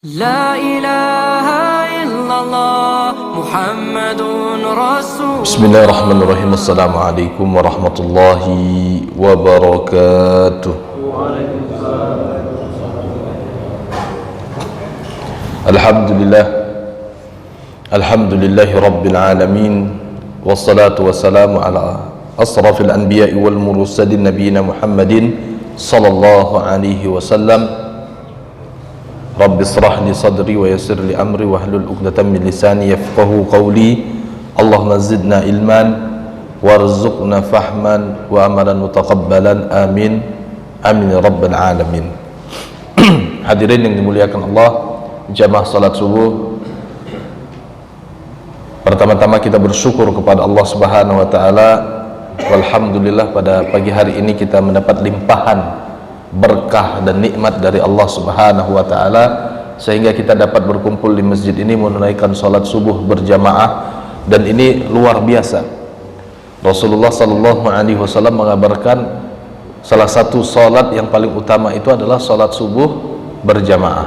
لا إله إلا الله محمد رسول Bismillahirrahmanirrahim. Assalamualaikum warahmatullahi wabarakatuh. Alhamdulillah, alhamdulillahi rabbil alamin, wassalatu wassalamu ala asrafil anbiya'i wal mursalin nabiyina Muhammadin sallallahu alaihi wasallam. Rabbi israh li sadri wa yassir li amri wahlul 'uqdatam min lisani yafqahu qawli. Allahumma zidna ilman warzuqna fahman wa amalan mutaqabbalan, amin amin ya rabbal alamin. Hadirin yang dimuliakan Allah, jamaah salat subuh, pertama-tama kita bersyukur kepada Allah Subhanahu wa taala. Walhamdulillah, pada pagi hari ini kita mendapat limpahan berkah dan nikmat dari Allah Subhanahu wa taala sehingga kita dapat berkumpul di masjid ini menunaikan salat subuh berjamaah, dan ini luar biasa. Rasulullah sallallahu alaihi wasallam mengabarkan salah satu salat yang paling utama itu adalah salat subuh berjamaah.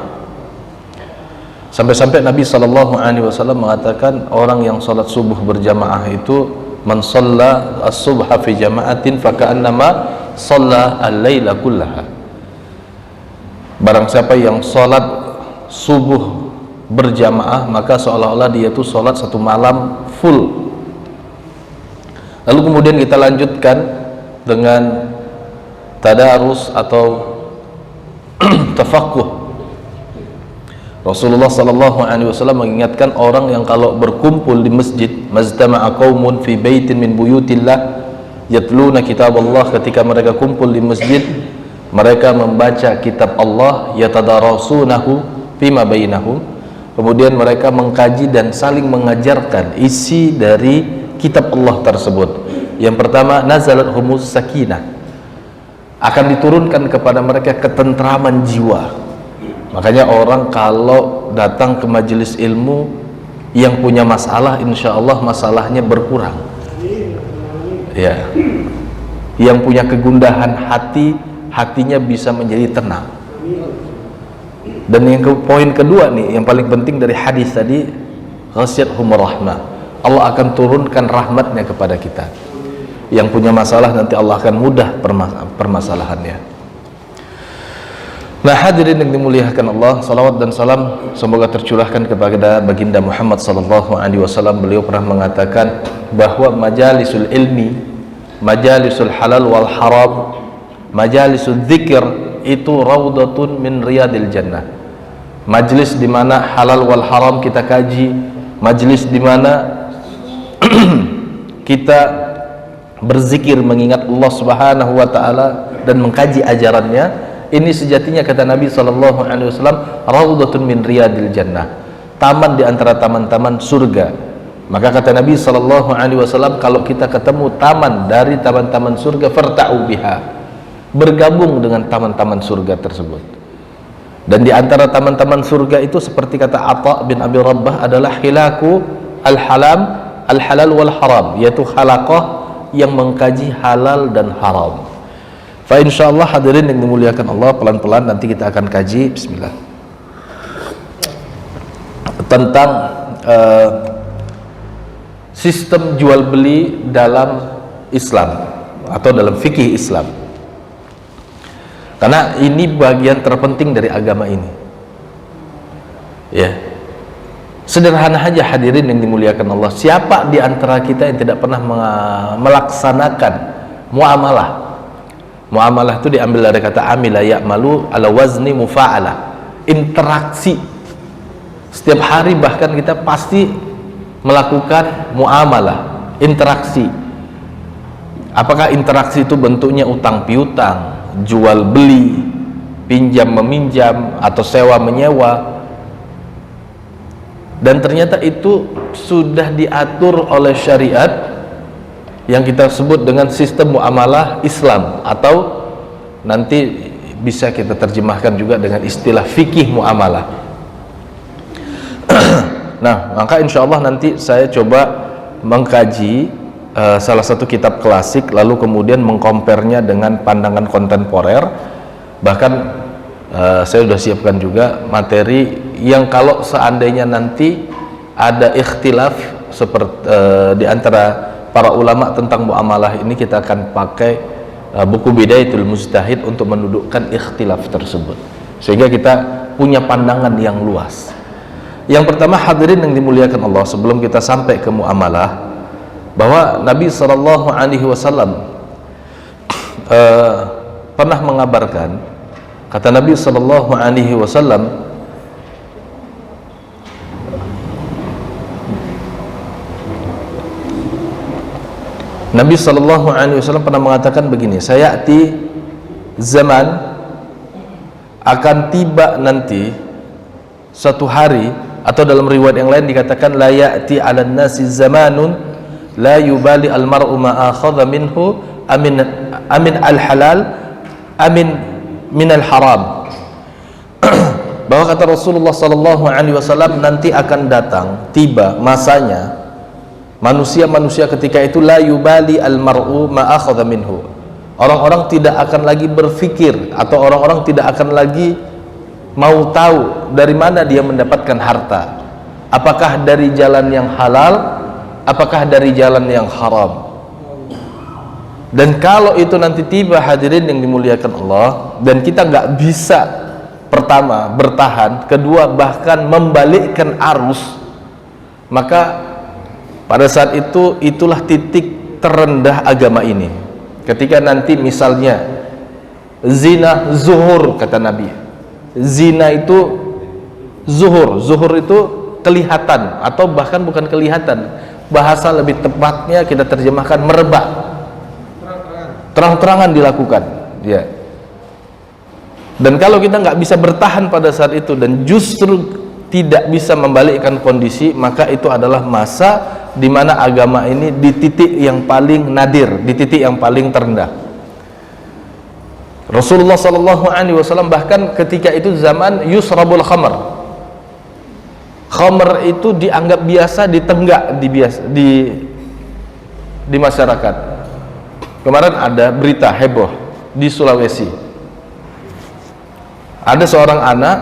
Sampai-sampai Nabi sallallahu alaihi wasallam mengatakan orang yang salat subuh berjamaah itu man shalla as-subha fi jama'atin fa ka'annama shalla al-laila kullaha. Barang siapa yang salat subuh berjamaah, maka seolah-olah dia itu salat satu malam full. Lalu kemudian kita lanjutkan dengan tadarus atau tafaqquh. Rasulullah sallallahu alaihi wasallam mengingatkan orang yang kalau berkumpul di masjid, maztama'a qaumun fi baitin min buyutillah yatluna kitaballah, ketika mereka kumpul di masjid mereka membaca kitab Allah, yatadarasunahu fima bainahum, kemudian mereka mengkaji dan saling mengajarkan isi dari kitab Allah tersebut. Yang pertama, nazalat humus sakinah, akan diturunkan kepada mereka ketentraman jiwa. Makanya orang kalau datang ke majelis ilmu yang punya masalah, insya Allah masalahnya berkurang ya. Yang punya kegundahan hati, hatinya bisa menjadi tenang. Dan yang poin kedua nih, yang paling penting dari hadis tadi, ghasyiyatuhumur rahmah, Allah akan turunkan rahmatnya kepada kita. Yang punya masalah nanti Allah akan mudah permasalahannya. Nah, hadirin yang dimuliakan Allah, salawat dan salam semoga tercurahkan kepada baginda Muhammad sallallahu alaihi wasallam. Beliau pernah mengatakan bahwa majalisul ilmi, majalisul halal wal haram, majalisul dzikir itu raudatun min riyadil jannah. Majlis di mana halal wal haram kita kaji, majlis di mana kita berzikir mengingat Allah Subhanahu wa taala dan mengkaji ajarannya, ini sejatinya kata Nabi sallallahu alaihi wasallam raudatun min riyadil jannah, taman di antara taman-taman surga. Maka kata Nabi sallallahu alaihi wasallam, kalau kita ketemu taman dari taman-taman surga, farta'u biha, bergabung dengan taman-taman surga tersebut. Dan di antara taman-taman surga itu seperti kata Atha bin Abi Rabbah adalah hilaku al-halal wal haram, yaitu halaqah yang mengkaji halal dan haram. Fa insyaallah hadirin yang dimuliakan Allah, pelan-pelan nanti kita akan kaji bismillah tentang sistem jual beli dalam Islam atau dalam fikih Islam. Karena ini bagian terpenting dari agama ini. Ya. Sederhana saja hadirin yang dimuliakan Allah. Siapa di antara kita yang tidak pernah melaksanakan muamalah? Muamalah itu diambil dari kata amila ya'malu ala wazni mufa'ala, interaksi. Setiap hari bahkan kita pasti melakukan muamalah, interaksi. Apakah interaksi itu bentuknya utang piutang, jual beli, pinjam meminjam, atau sewa menyewa? Dan ternyata itu sudah diatur oleh syariat yang kita sebut dengan sistem muamalah Islam, atau nanti bisa kita terjemahkan juga dengan istilah fikih muamalah. Nah, maka insya Allah nanti saya coba mengkaji salah satu kitab klasik, lalu kemudian mengkompernya dengan pandangan kontemporer. Bahkan saya sudah siapkan juga materi yang kalau seandainya nanti ada ikhtilaf seperti di antara para ulama tentang muamalah ini, kita akan pakai buku Bidayatul Mujtahid untuk mendudukkan ikhtilaf tersebut, sehingga kita punya pandangan yang luas. Yang pertama, hadirin yang dimuliakan Allah, sebelum kita sampai ke muamalah, bahwa Nabi SAW pernah mengabarkan, kata Nabi SAW, Nabi SAW pernah mengatakan begini, sayati zaman, akan tiba nanti suatu hari, atau dalam riwayat yang lain dikatakan la ya'ti 'alan nasi zamanun la yubali al mar'u ma akhadha minhu amin al halal amin min al haram. Bahwa kata Rasulullah SAW, nanti akan datang, tiba masanya manusia ketika itu la yubali al mar'u ma akhadha minhu, orang-orang tidak akan lagi berpikir, atau orang-orang tidak akan lagi mau tahu dari mana dia mendapatkan harta, apakah dari jalan yang halal, apakah dari jalan yang haram. Dan kalau itu nanti tiba, hadirin yang dimuliakan Allah, dan kita nggak bisa, pertama bertahan, kedua bahkan membalikkan arus, maka pada saat itu, itulah titik terendah agama ini. Ketika nanti misalnya zina zuhur, kata Nabi, zina itu zuhur itu kelihatan, atau bahkan bukan kelihatan, bahasa lebih tepatnya kita terjemahkan merebak, terang-terangan dilakukan, ya. Dan kalau kita nggak bisa bertahan pada saat itu, dan justru tidak bisa membalikkan kondisi, maka itu adalah masa di mana agama ini di titik yang paling nadir, di titik yang paling terendah. Rasulullah SAW bahkan ketika itu zaman yusrabul khamr, khamr itu dianggap biasa, ditenggak di masyarakat. Kemarin ada berita heboh di Sulawesi, ada seorang anak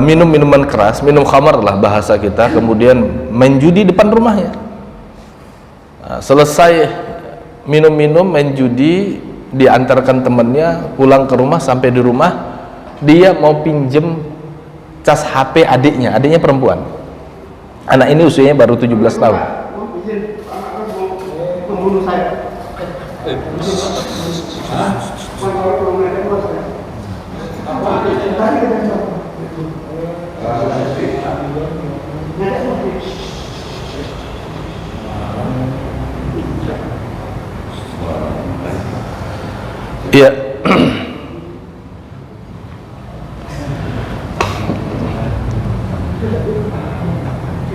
minum minuman keras, minum khamr lah bahasa kita, kemudian main judi depan rumahnya. Selesai minum-minum, main judi, diantarkan temannya pulang ke rumah. Sampai di rumah dia mau pinjem cas HP adiknya perempuan. Anak ini usianya baru 17 tahun. Iya.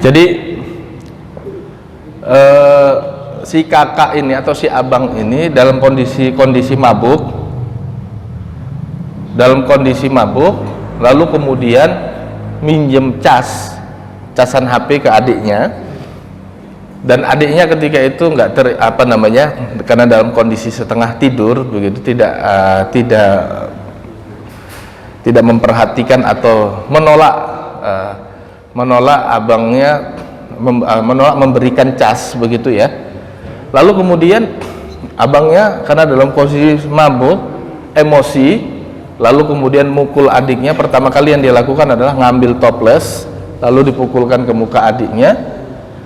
Jadi si kakak ini atau si abang ini dalam kondisi mabuk, lalu kemudian minjem casan HP ke adiknya, dan adiknya ketika itu karena dalam kondisi setengah tidur begitu, tidak memperhatikan atau menolak abangnya, menolak memberikan cas begitu ya. Lalu kemudian abangnya karena dalam posisi mabuk, emosi, lalu kemudian mukul adiknya. Pertama kali yang dia lakukan adalah ngambil toples lalu dipukulkan ke muka adiknya.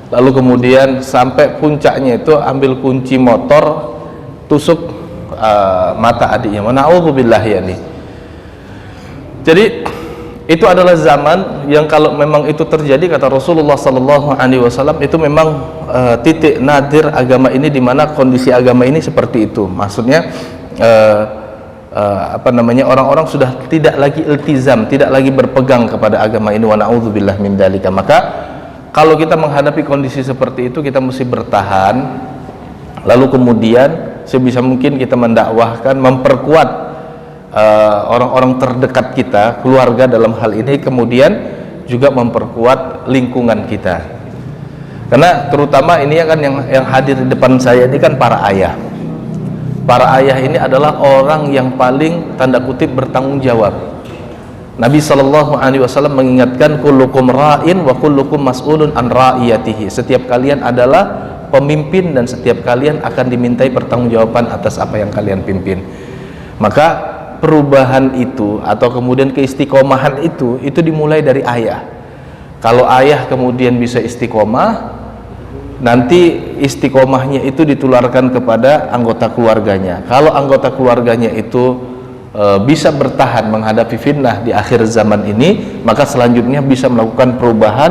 Lalu kemudian sampai puncaknya itu ambil kunci motor, tusuk mata adiknya. Na'udzubillah ya nih. Jadi itu adalah zaman yang kalau memang itu terjadi, kata Rasulullah SAW, itu memang titik nadir agama ini, di mana kondisi agama ini seperti itu. Maksudnya orang-orang sudah tidak lagi iltizam, tidak lagi berpegang kepada agama ini. Wa na'udzubillah min dzalika. Maka kalau kita menghadapi kondisi seperti itu, kita mesti bertahan, lalu kemudian sebisa mungkin kita mendakwahkan, memperkuat orang-orang terdekat kita, keluarga dalam hal ini, kemudian juga memperkuat lingkungan kita. Karena terutama ini kan yang hadir di depan saya ini kan para ayah. Para ayah ini adalah orang yang paling tanda kutip bertanggung jawab. Nabi SAW mengingatkan kullukum ra'in wa kullukum mas'ulun an ra'iyatihi. Setiap kalian adalah pemimpin dan setiap kalian akan dimintai pertanggungjawaban atas apa yang kalian pimpin. Maka perubahan itu atau kemudian keistiqomahan itu dimulai dari ayah. Kalau ayah kemudian bisa istiqomah, nanti istiqomahnya itu ditularkan kepada anggota keluarganya. Kalau anggota keluarganya itu bisa bertahan menghadapi fitnah di akhir zaman ini, maka selanjutnya bisa melakukan perubahan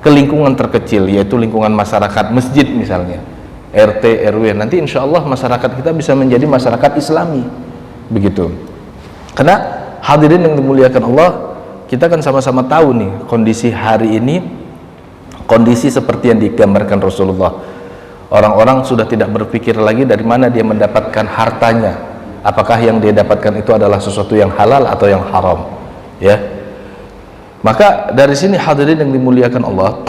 ke lingkungan terkecil, yaitu lingkungan masyarakat, masjid misalnya, RT, RW. Nanti insya Allah masyarakat kita bisa menjadi masyarakat Islami, begitu. Karena hadirin yang dimuliakan Allah, kita kan sama-sama tahu nih kondisi hari ini, kondisi seperti yang digambarkan Rasulullah. Orang-orang sudah tidak berpikir lagi dari mana dia mendapatkan hartanya. Apakah yang dia dapatkan itu adalah sesuatu yang halal atau yang haram, ya. Maka dari sini hadirin yang dimuliakan Allah,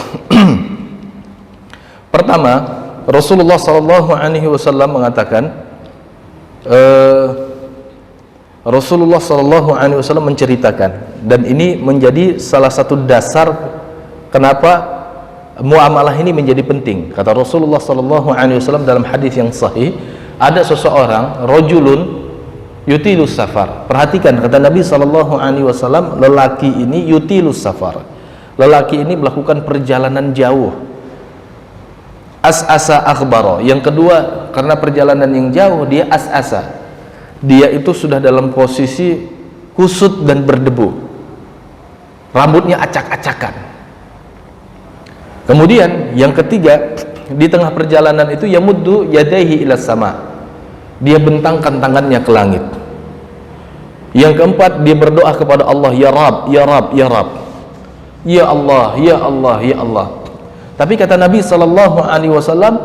pertama Rasulullah SAW mengatakan, Rasulullah SAW menceritakan, dan ini menjadi salah satu dasar kenapa muamalah ini menjadi penting. Kata Rasulullah SAW dalam hadis yang sahih, ada seseorang, rojulun yutilus safar. Perhatikan kata Nabi SAW, lelaki ini yutilus safar. Lelaki ini melakukan perjalanan jauh. As'asa akhbaro. Yang kedua, karena perjalanan yang jauh, dia as'asa. Dia itu sudah dalam posisi kusut dan berdebu. Rambutnya acak-acakan. Kemudian yang ketiga, di tengah perjalanan itu yamuddu yadaihi ilas sama. Dia bentangkan tangannya ke langit. Yang keempat, dia berdoa kepada Allah, ya Rab, ya Rab, ya Rab, ya Allah, ya Allah, ya Allah. Tapi kata Nabi SAW,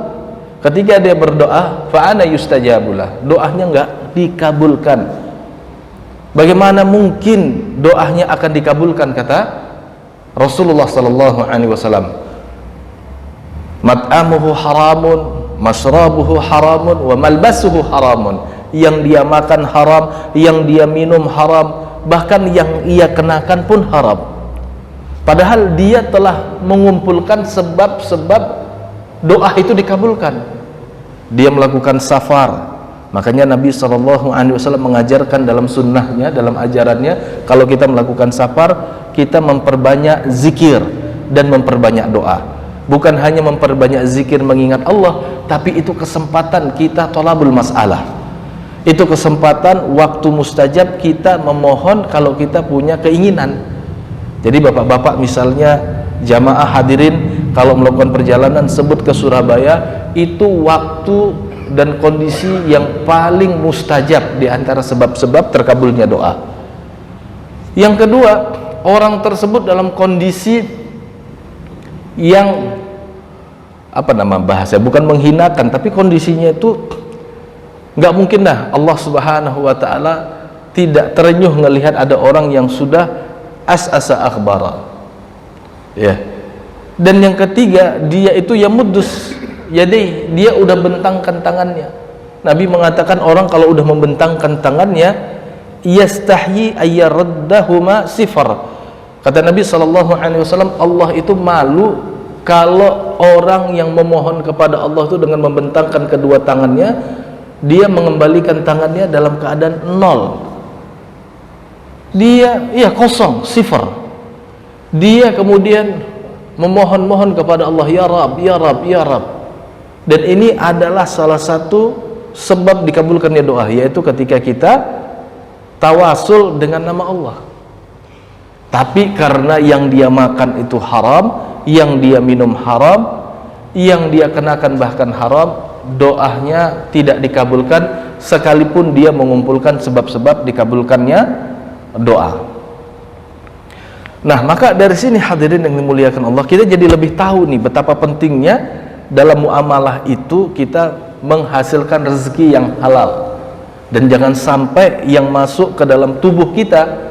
ketika dia berdoa, fa'ana yustajabulah, doanya enggak dikabulkan. Bagaimana mungkin doanya akan dikabulkan, kata Rasulullah SAW. Mat'amuhu haramun, masrabuhu haramun, wa malbasuhu haramun. Yang dia makan haram, yang dia minum haram, bahkan yang ia kenakan pun haram. Padahal dia telah mengumpulkan sebab-sebab doa itu dikabulkan. Dia melakukan safar. Makanya Nabi SAW mengajarkan dalam sunnahnya, dalam ajarannya, kalau kita melakukan safar, kita memperbanyak zikir dan memperbanyak doa. Bukan hanya memperbanyak zikir mengingat Allah, tapi itu kesempatan kita tolabul masalah. Itu kesempatan waktu mustajab kita memohon kalau kita punya keinginan. Jadi bapak-bapak misalnya jamaah hadirin kalau melakukan perjalanan sebut ke Surabaya, itu waktu dan kondisi yang paling mustajab di antara sebab-sebab terkabulnya doa. Yang kedua, orang tersebut dalam kondisi yang bahasa bukan menghinakan, tapi kondisinya itu nggak mungkin dah Allah Subhanahu wa ta'ala tidak terenyuh ngelihat ada orang yang sudah as'asa akhbara, ya. Dan yang ketiga, dia itu yamuddus yadai, dia udah bentangkan tangannya. Nabi mengatakan orang kalau udah membentangkan tangannya, yastahyi ayyaraddahuma sifar. Kata Nabi SAW, Allah itu malu kalau orang yang memohon kepada Allah itu dengan membentangkan kedua tangannya, dia mengembalikan tangannya dalam keadaan nol. Dia kosong, sifar. Dia kemudian memohon-mohon kepada Allah, ya Rab, ya Rab, ya Rab. Dan ini adalah salah satu sebab dikabulkannya doa, yaitu ketika kita tawasul dengan nama Allah. Tapi karena yang dia makan itu haram, yang dia minum haram, yang dia kenakan bahkan haram, doanya tidak dikabulkan sekalipun dia mengumpulkan sebab-sebab dikabulkannya doa. Nah, maka dari sini hadirin yang dimuliakan Allah, kita jadi lebih tahu nih betapa pentingnya dalam muamalah itu kita menghasilkan rezeki yang halal. Dan jangan sampai yang masuk ke dalam tubuh kita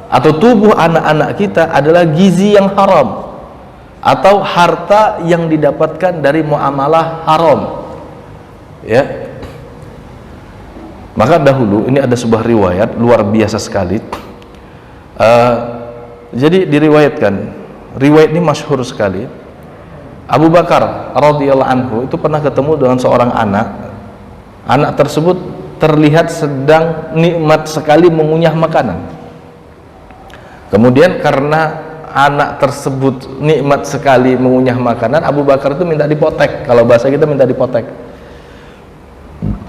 atau tubuh anak-anak kita adalah gizi yang haram atau harta yang didapatkan dari muamalah haram, ya. Maka dahulu ini ada sebuah riwayat luar biasa sekali. Jadi diriwayatkan, riwayat ini masyhur sekali. Abu Bakar radhiyallahu anhu itu pernah ketemu dengan seorang anak. Anak tersebut terlihat sedang nikmat sekali mengunyah makanan. Kemudian karena anak tersebut nikmat sekali mengunyah makanan, Abu Bakar itu minta dipotek. Kalau bahasa kita minta dipotek.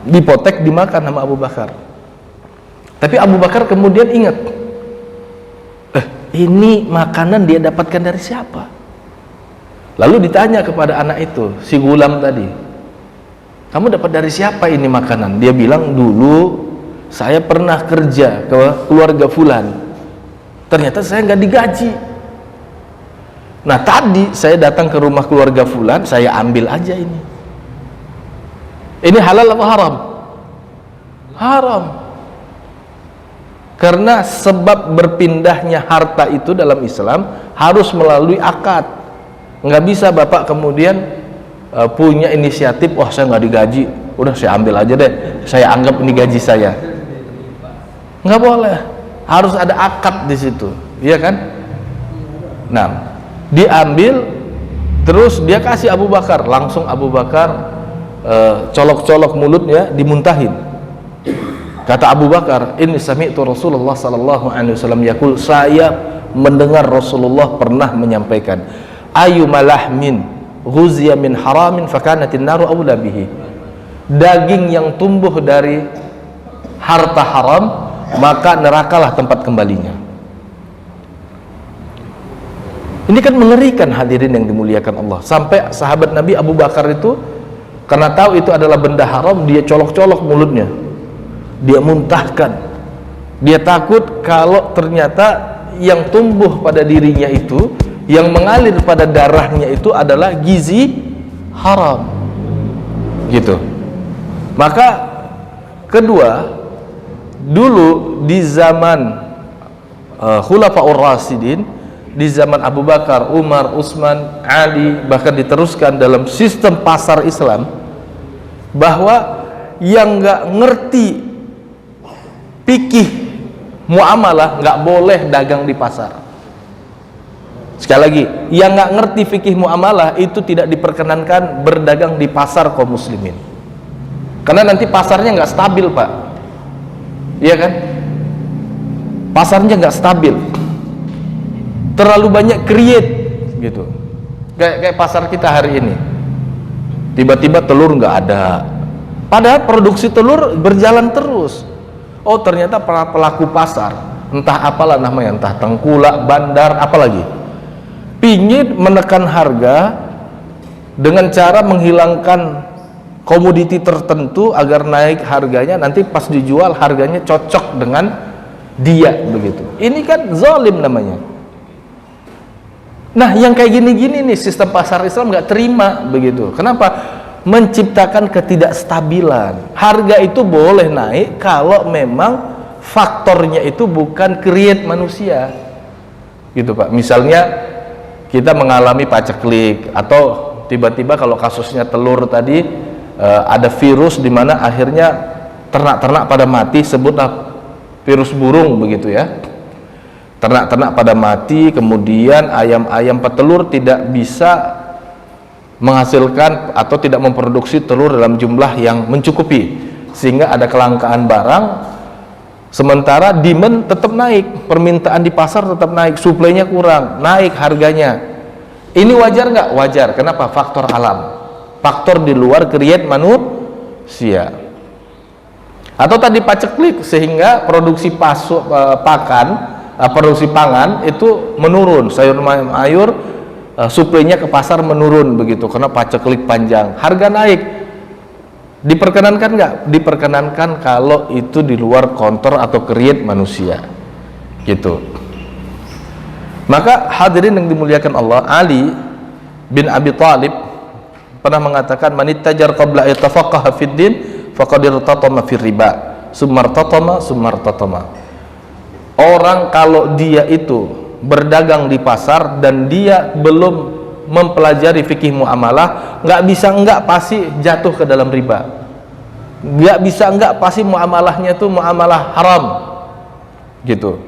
Dipotek dimakan sama Abu Bakar. Tapi Abu Bakar kemudian ingat, ini makanan dia dapatkan dari siapa? Lalu ditanya kepada anak itu, si gulam tadi, kamu dapat dari siapa ini makanan? Dia bilang, dulu saya pernah kerja ke keluarga fulan, ternyata saya nggak digaji. Nah tadi saya datang ke rumah keluarga fulan, saya ambil aja ini. Ini halal apa haram? Haram. Karena sebab berpindahnya harta itu dalam Islam harus melalui akad. Nggak bisa bapak kemudian punya inisiatif, wah saya nggak digaji, udah saya ambil aja deh, saya anggap ini gaji saya. Nggak boleh, harus ada akad di situ, iya kan? Nah, diambil, terus dia kasih Abu Bakar, langsung Abu Bakar colok-colok mulutnya, dimuntahin. Kata Abu Bakar, ini sami'tu Rasulullah sallallahu alaihi wasallam yaqul, saya mendengar Rasulullah pernah menyampaikan, ayu malahmin ghuziya min haramin fakanatin naru awla bihi. Daging yang tumbuh dari harta haram, maka nerakalah tempat kembalinya. Ini kan mengerikan, hadirin yang dimuliakan Allah. Sampai sahabat Nabi Abu Bakar itu karena tahu itu adalah benda haram, dia colok-colok mulutnya, dia muntahkan. Dia takut kalau ternyata yang tumbuh pada dirinya itu, yang mengalir pada darahnya itu adalah gizi haram, gitu. Maka kedua, dulu di zaman Khulafaur Rasyidin, di zaman Abu Bakar, Umar, Utsman, Ali, bahkan diteruskan dalam sistem pasar Islam, bahwa yang nggak ngerti fikih muamalah nggak boleh dagang di pasar. Sekali lagi, yang nggak ngerti fikih muamalah itu tidak diperkenankan berdagang di pasar kaum muslimin, karena nanti pasarnya nggak stabil, Pak. Iya kan? Pasarnya nggak stabil, terlalu banyak create gitu. Kayak pasar kita hari ini, tiba-tiba telur nggak ada, padahal produksi telur berjalan terus. Oh ternyata para pelaku pasar, entah apalah namanya, entah tengkulak, bandar, apalagi, pingin menekan harga dengan cara menghilangkan komoditi tertentu agar naik harganya, nanti pas dijual harganya cocok dengan dia, begitu. Ini kan zalim namanya. Nah yang kayak gini-gini nih sistem pasar Islam nggak terima, begitu. Kenapa? Menciptakan ketidakstabilan. Harga itu boleh naik kalau memang faktornya itu bukan create manusia, gitu Pak. Misalnya kita mengalami paceklik, atau tiba-tiba kalau kasusnya telur tadi ada virus di mana akhirnya ternak-ternak pada mati, sebutlah virus burung, begitu ya. Ternak-ternak pada mati, kemudian ayam-ayam petelur tidak bisa menghasilkan atau tidak memproduksi telur dalam jumlah yang mencukupi, sehingga ada kelangkaan barang, sementara demand tetap naik, permintaan di pasar tetap naik, suplainya kurang, naik harganya. Ini wajar nggak? Wajar. Kenapa? Faktor alam, faktor di luar create manusia. Atau tadi paceklik, sehingga produksi produksi pangan itu menurun, sayur-mayur suplainya ke pasar menurun, begitu, karena paceklik panjang, harga naik. Diperkenankan nggak? Diperkenankan kalau itu di luar kontrol atau create manusia, gitu. Maka hadirin yang dimuliakan Allah, Ali bin Abi Thalib pernah mengatakan, man ittajar qabla yatafaqaha fid din faqad irtatama fir riba sumartatama. Orang kalau dia itu berdagang di pasar dan dia belum mempelajari fikih muamalah, nggak bisa enggak pasti jatuh ke dalam riba, nggak bisa enggak pasti muamalahnya itu muamalah haram, gitu.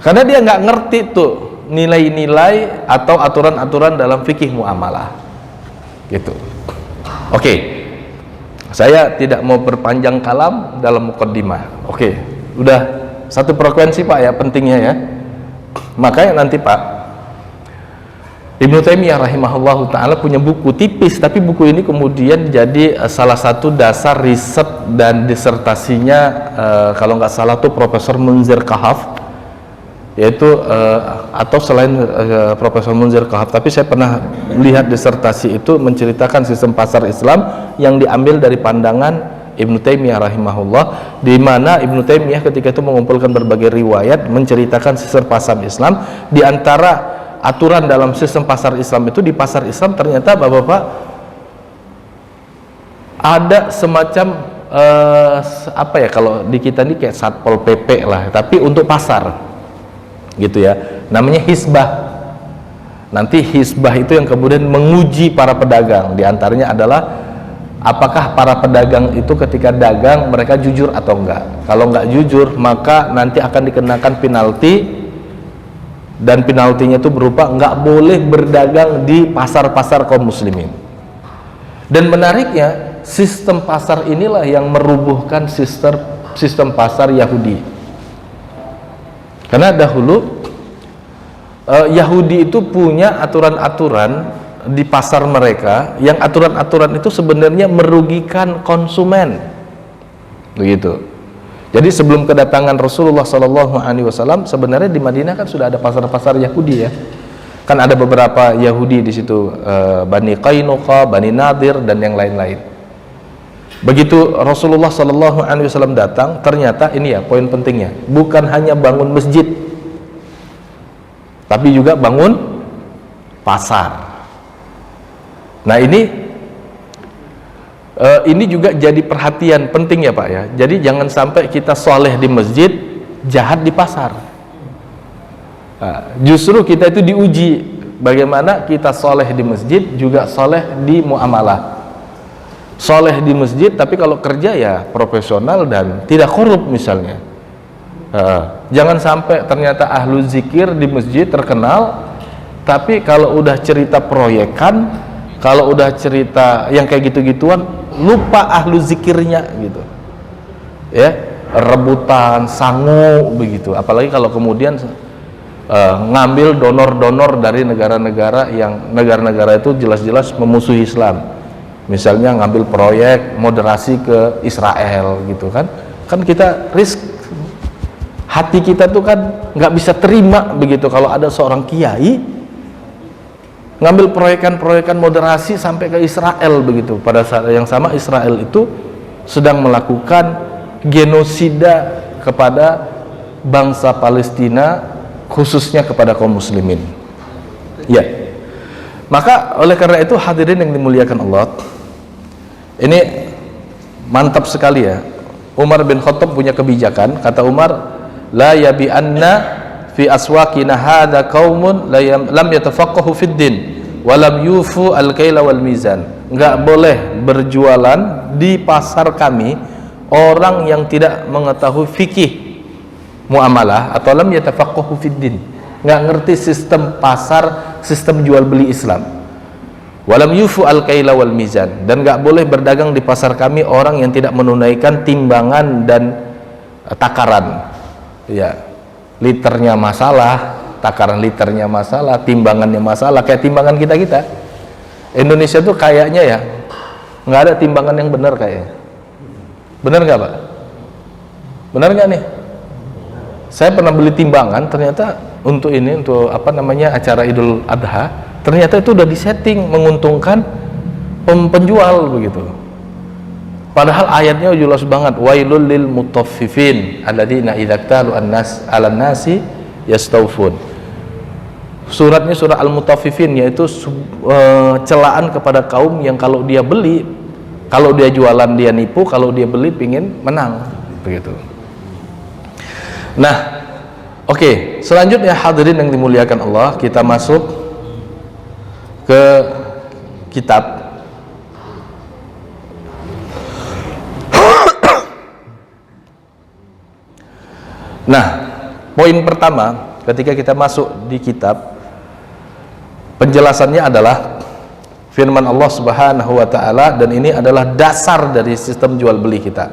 Karena dia nggak ngerti tuh nilai-nilai atau aturan-aturan dalam fikih muamalah gitu. Oke, saya tidak mau berpanjang kalam dalam mukaddimah. Oke, udah satu frekuensi Pak ya, pentingnya ya. Makanya nanti Pak, Ibnu Taimiyah rahimahullahu ta'ala punya buku tipis, tapi buku ini kemudian jadi salah satu dasar riset dan disertasinya kalau nggak salah tuh Profesor Munzir Kahaf, yaitu atau selain Profesor Munzir Kahaf, tapi saya pernah lihat disertasi itu menceritakan sistem pasar Islam yang diambil dari pandangan Ibnu Taimiyah rahimahullah, di mana Ibnu Taimiyah ketika itu mengumpulkan berbagai riwayat menceritakan sistem pasar Islam. Di antara aturan dalam sistem pasar Islam itu, di pasar Islam ternyata Bapak-bapak ada semacam apa ya, kalau di kita ini kayak Satpol PP lah, tapi untuk pasar gitu ya, namanya hisbah. Nanti hisbah itu yang kemudian menguji para pedagang, di antaranya adalah apakah para pedagang itu ketika dagang mereka jujur atau enggak. Kalau enggak jujur, maka nanti akan dikenakan penalti, dan penaltinya itu berupa enggak boleh berdagang di pasar-pasar kaum muslimin. Dan menariknya, sistem pasar inilah yang merubuhkan sistem pasar Yahudi. Karena dahulu Yahudi itu punya aturan-aturan di pasar mereka, yang aturan-aturan itu sebenarnya merugikan konsumen, begitu. Jadi sebelum kedatangan Rasulullah SAW, sebenarnya di Madinah kan sudah ada pasar-pasar Yahudi ya. Kan ada beberapa Yahudi di situ, Bani Qainuqa, Bani Nadir, dan yang lain-lain. Begitu Rasulullah SAW datang, ternyata ini ya poin pentingnya, bukan hanya bangun masjid, tapi juga bangun pasar. Nah ini juga jadi perhatian penting ya Pak ya. Jadi jangan sampai kita soleh di masjid, jahat di pasar. Nah, justru kita itu diuji bagaimana kita soleh di masjid juga soleh di muamalah. Soleh di masjid, tapi kalau kerja ya profesional dan tidak korup misalnya. Jangan sampai ternyata ahlu zikir di masjid terkenal, tapi kalau udah cerita proyekan, kalau udah cerita yang kayak gitu-gituan, lupa ahlu zikirnya gitu ya, rebutan, sangu begitu. Apalagi kalau kemudian ngambil donor-donor dari negara-negara yang negara-negara itu jelas-jelas memusuhi Islam. Misalnya ngambil proyek moderasi ke Israel gitu kan kita risk, hati kita tuh kan nggak bisa terima begitu kalau ada seorang kiai ngambil proyekan-proyekan moderasi sampai ke Israel begitu, pada saat yang sama Israel itu sedang melakukan genosida kepada bangsa Palestina, khususnya kepada kaum muslimin ya. Maka oleh karena itu hadirin yang dimuliakan Allah, ini mantap sekali ya. Umar bin Khattab punya kebijakan, kata Umar, la yabi'anna fi aswaqina hadza qaumun lam yatafaqahu fid din wa lam yufu al-kaila wal mizan. Enggak boleh berjualan di pasar kami orang yang tidak mengetahui fikih muamalah atau lam yatafaqahu fid din, enggak ngerti sistem pasar, sistem jual beli Islam. Walam yufu al-kaila wal mizan, dan enggak boleh berdagang di pasar kami orang yang tidak menunaikan timbangan dan takaran. Ya, liternya masalah, takaran liternya masalah, timbangannya masalah, kayak timbangan kita Indonesia tuh kayaknya ya nggak ada timbangan yang benar kayaknya. Benar nggak Pak? Benar nggak nih? Saya pernah beli timbangan, ternyata untuk apa namanya acara Idul Adha, ternyata itu udah disetting menguntungkan penjual begitu. Padahal ayatnya jelas banget, wailul lil mutaffifin alladzina idza iktalu an-nas 'alan nasi yastawfun. Suratnya surah Al-Mutaffifin, yaitu celaan kepada kaum yang kalau dia beli, kalau dia jualan dia nipu, kalau dia beli pingin menang begitu. Nah, oke, selanjutnya hadirin yang dimuliakan Allah, kita masuk ke kitab. Nah, poin pertama, ketika kita masuk di kitab, penjelasannya adalah firman Allah Subhanahu wa taala, dan ini adalah dasar dari sistem jual beli kita,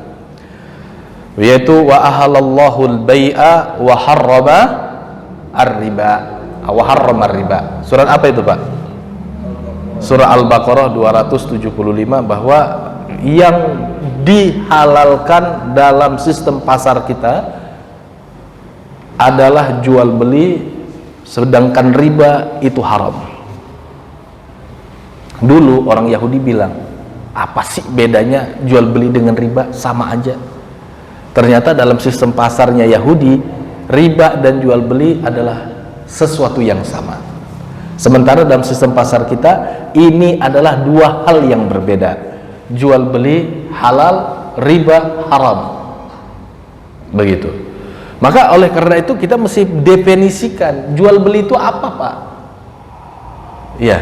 yaitu wa ahalallahu al-bai'a wa harrama ar-riba, wa harrama ar-riba. Surat apa itu, Pak? Surah Al-Baqarah 275, bahwa yang dihalalkan dalam sistem pasar kita adalah jual beli, sedangkan riba itu haram. Dulu orang Yahudi bilang, apa sih bedanya jual beli dengan riba? Sama aja. Ternyata dalam sistem pasarnya Yahudi, riba dan jual beli adalah sesuatu yang sama. Sementara dalam sistem pasar kita, ini adalah dua hal yang berbeda. Jual beli halal, riba haram. Begitu. Maka oleh karena itu kita mesti definisikan jual beli itu apa, Pak? Iya.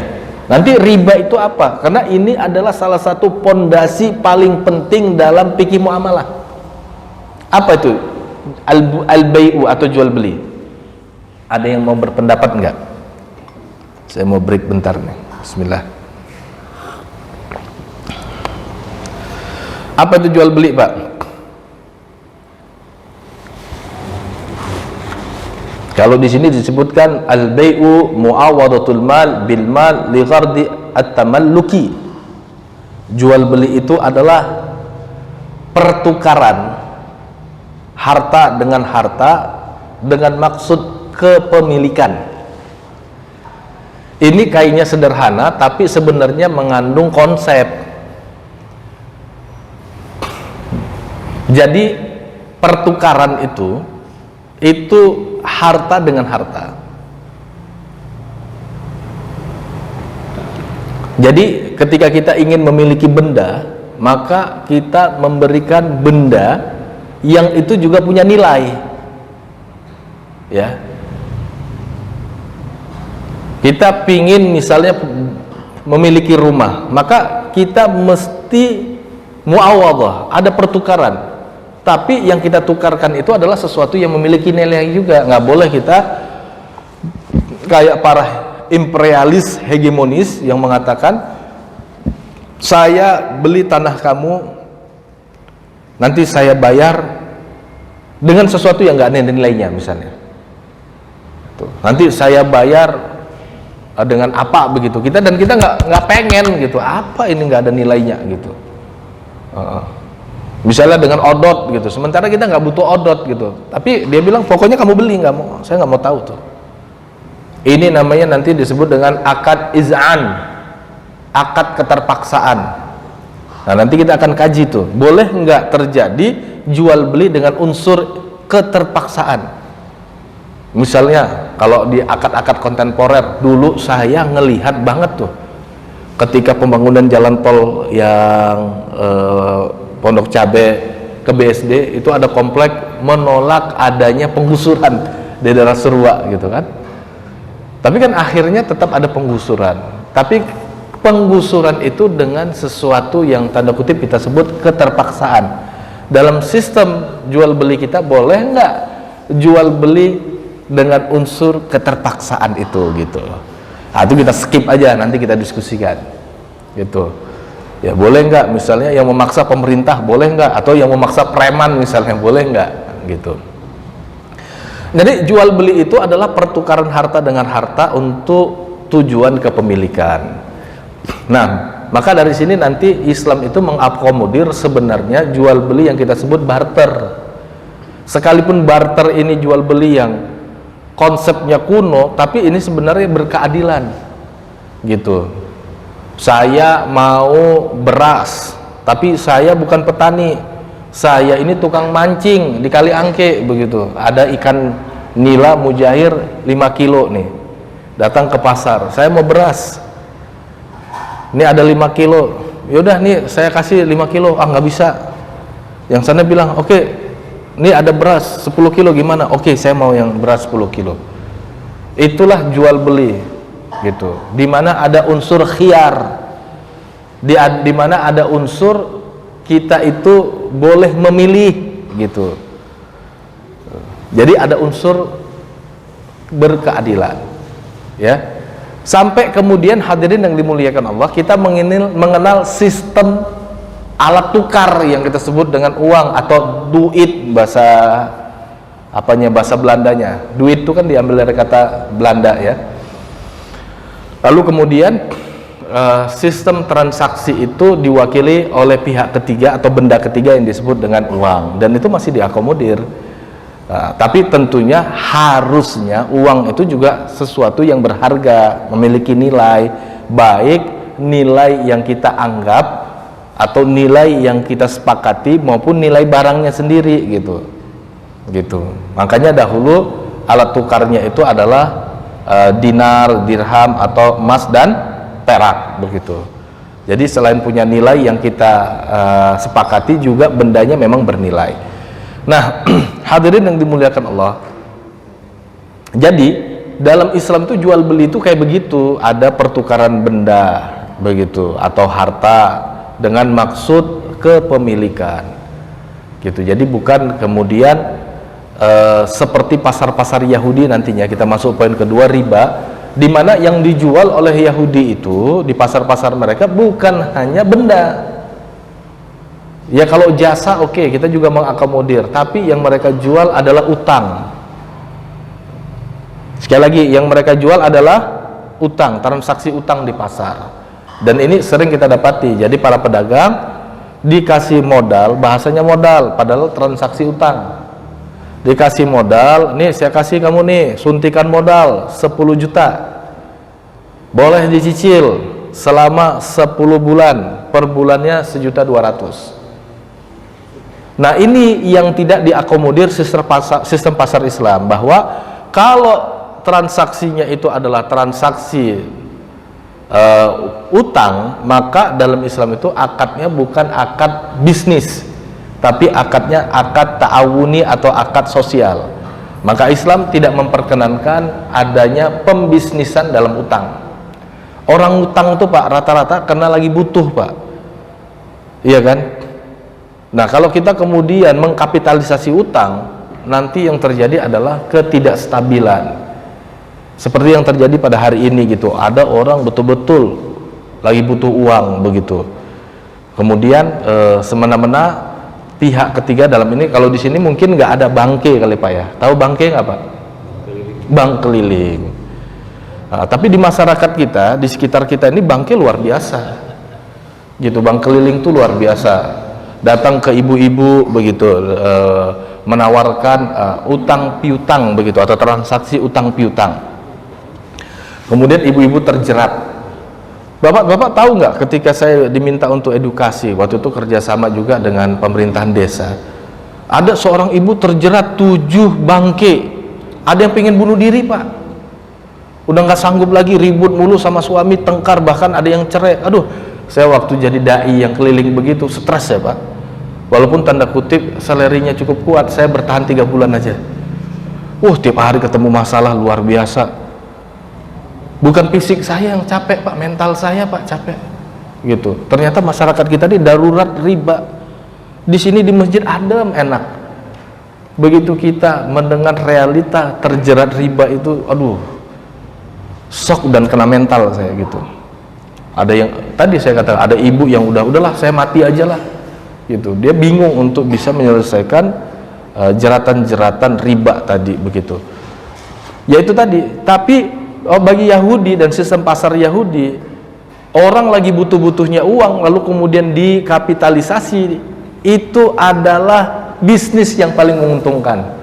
Nanti riba itu apa? Karena ini adalah salah satu pondasi paling penting dalam fikih muamalah. Apa itu? Al-bai'u atau jual beli. Ada yang mau berpendapat enggak? Saya mau break bentar nih. Bismillah. Apa itu jual beli, Pak? Kalau di sini disebutkan al-bai'u mu'awadatul mal bil mal li ghardi at-tamalluki. Jual beli itu adalah pertukaran harta dengan harta dengan maksud kepemilikan. Ini kayaknya sederhana, tapi sebenarnya mengandung konsep. Jadi pertukaran itu harta dengan harta. Jadi ketika kita ingin memiliki benda, maka kita memberikan benda yang itu juga punya nilai. Ya. Kita pingin misalnya memiliki rumah, maka kita mesti muawadhah, ada pertukaran. Tapi yang kita tukarkan itu adalah sesuatu yang memiliki nilai juga. Nggak boleh kita kayak para imperialis hegemonis yang mengatakan, saya beli tanah kamu, nanti saya bayar dengan sesuatu yang nggak ada nilainya misalnya. Nanti saya bayar dengan apa begitu, kita nggak pengen gitu, apa ini nggak ada nilainya gitu. Misalnya dengan odot gitu, sementara kita nggak butuh odot gitu, tapi dia bilang pokoknya kamu beli, nggak mau, saya nggak mau tahu tuh. Ini namanya nanti disebut dengan akad iz'an, akad keterpaksaan. Nah nanti kita akan kaji tuh, boleh nggak terjadi jual beli dengan unsur keterpaksaan. Misalnya kalau di akad-akad kontemporer dulu saya ngelihat banget tuh ketika pembangunan jalan tol yang Pondok Cabe ke BSD, itu ada komplek menolak adanya penggusuran di daerah Serua gitu kan. Tapi kan akhirnya tetap ada penggusuran, tapi penggusuran itu dengan sesuatu yang tanda kutip kita sebut keterpaksaan. Dalam sistem jual beli kita boleh nggak jual beli dengan unsur keterpaksaan itu gitu. Nah, itu kita skip aja, nanti kita diskusikan gitu. Ya boleh nggak misalnya yang memaksa pemerintah, boleh nggak, atau yang memaksa preman misalnya, boleh nggak gitu. Jadi jual beli itu adalah pertukaran harta dengan harta untuk tujuan kepemilikan. Nah maka dari sini nanti Islam itu mengakomodir sebenarnya jual beli yang kita sebut barter. Sekalipun barter ini jual beli yang konsepnya kuno, tapi ini sebenarnya berkeadilan gitu. Saya mau beras, tapi saya bukan petani, saya ini tukang mancing di Kali Angke begitu. Ada ikan nila mujair 5 kilo nih, datang ke pasar, saya mau beras, ini ada 5 kilo, yaudah nih saya kasih 5 kilo, nggak bisa. Yang sana bilang oke, ini ada beras 10 kilo gimana? Oke, saya mau yang beras 10 kilo. Itulah jual beli gitu. Dimana ada unsur khiyar, dimana ada unsur kita itu boleh memilih gitu. Jadi ada unsur berkeadilan, ya. Sampai kemudian hadirin yang dimuliakan Allah, kita mengenal sistem alat tukar yang kita sebut dengan uang atau duit, bahasa Belandanya. Duit itu kan diambil dari kata Belanda, ya. Lalu kemudian sistem transaksi itu diwakili oleh pihak ketiga atau benda ketiga yang disebut dengan uang, dan itu masih diakomodir. Tapi tentunya harusnya uang itu juga sesuatu yang berharga, memiliki nilai, baik nilai yang kita anggap atau nilai yang kita sepakati maupun nilai barangnya sendiri, gitu. Makanya dahulu alat tukarnya itu adalah dinar, dirham atau emas dan perak, begitu. Jadi selain punya nilai yang kita sepakati, juga bendanya memang bernilai. Nah, hadirin yang dimuliakan Allah, jadi dalam Islam itu jual beli itu kayak begitu, ada pertukaran benda, begitu, atau harta dengan maksud kepemilikan, gitu. Jadi bukan kemudian seperti pasar-pasar Yahudi, nantinya kita masuk poin kedua, riba, di mana yang dijual oleh Yahudi itu di pasar-pasar mereka bukan hanya benda. Ya kalau jasa oke, kita juga mengakomodir, tapi yang mereka jual adalah utang. Sekali lagi, yang mereka jual adalah utang, transaksi utang di pasar. Dan ini sering kita dapati. Jadi para pedagang dikasih modal, bahasanya modal, padahal transaksi utang. Dikasih modal, nih saya kasih kamu nih suntikan modal 10 juta, boleh dicicil selama 10 bulan, per bulannya 1.200.000. Nah, ini yang tidak diakomodir sistem pasar Islam, bahwa kalau transaksinya itu adalah transaksi utang, maka dalam Islam itu akadnya bukan akad bisnis, tapi akadnya akad ta'awuni atau akad sosial. Maka Islam tidak memperkenankan adanya pembisnisan dalam utang. Orang utang itu Pak, rata-rata karena lagi butuh Pak, iya kan? Nah, kalau kita kemudian mengkapitalisasi utang, nanti yang terjadi adalah ketidakstabilan. Seperti yang terjadi pada hari ini, gitu. Ada orang betul-betul lagi butuh uang, begitu. Kemudian semena-mena pihak ketiga dalam ini, kalau di sini mungkin nggak ada bangke kali Pak ya. Tahu bangke nggak Pak? Bank keliling. Nah, tapi di masyarakat kita, di sekitar kita ini bangke luar biasa. Gitu, bank keliling itu luar biasa. Datang ke ibu-ibu, begitu, menawarkan utang piutang, begitu, atau transaksi utang piutang. Kemudian ibu-ibu terjerat. Bapak tahu nggak, ketika saya diminta untuk edukasi, waktu itu kerjasama juga dengan pemerintahan desa, ada seorang ibu terjerat 7 bangke. Ada yang pengen bunuh diri Pak, udah nggak sanggup lagi, ribut mulu sama suami, tengkar, bahkan ada yang cerai. Aduh, saya waktu jadi dai yang keliling begitu stres ya Pak. Walaupun tanda kutip salarinya cukup kuat, saya bertahan 3 bulan aja. Tiap hari ketemu masalah luar biasa. Bukan fisik saya yang capek Pak, mental saya Pak capek. Gitu. Ternyata masyarakat kita ini darurat riba. Di sini di masjid adem, enak. Begitu kita mendengar realita terjerat riba itu, aduh, shock dan kena mental saya, gitu. Ada yang tadi saya katakan, ada ibu yang udahlah saya mati aja lah, gitu. Dia bingung untuk bisa menyelesaikan jeratan-jeratan riba tadi, begitu. Yaitu tadi. Tapi bagi Yahudi dan sistem pasar Yahudi, orang lagi butuh-butuhnya uang lalu kemudian dikapitalisasi, itu adalah bisnis yang paling menguntungkan.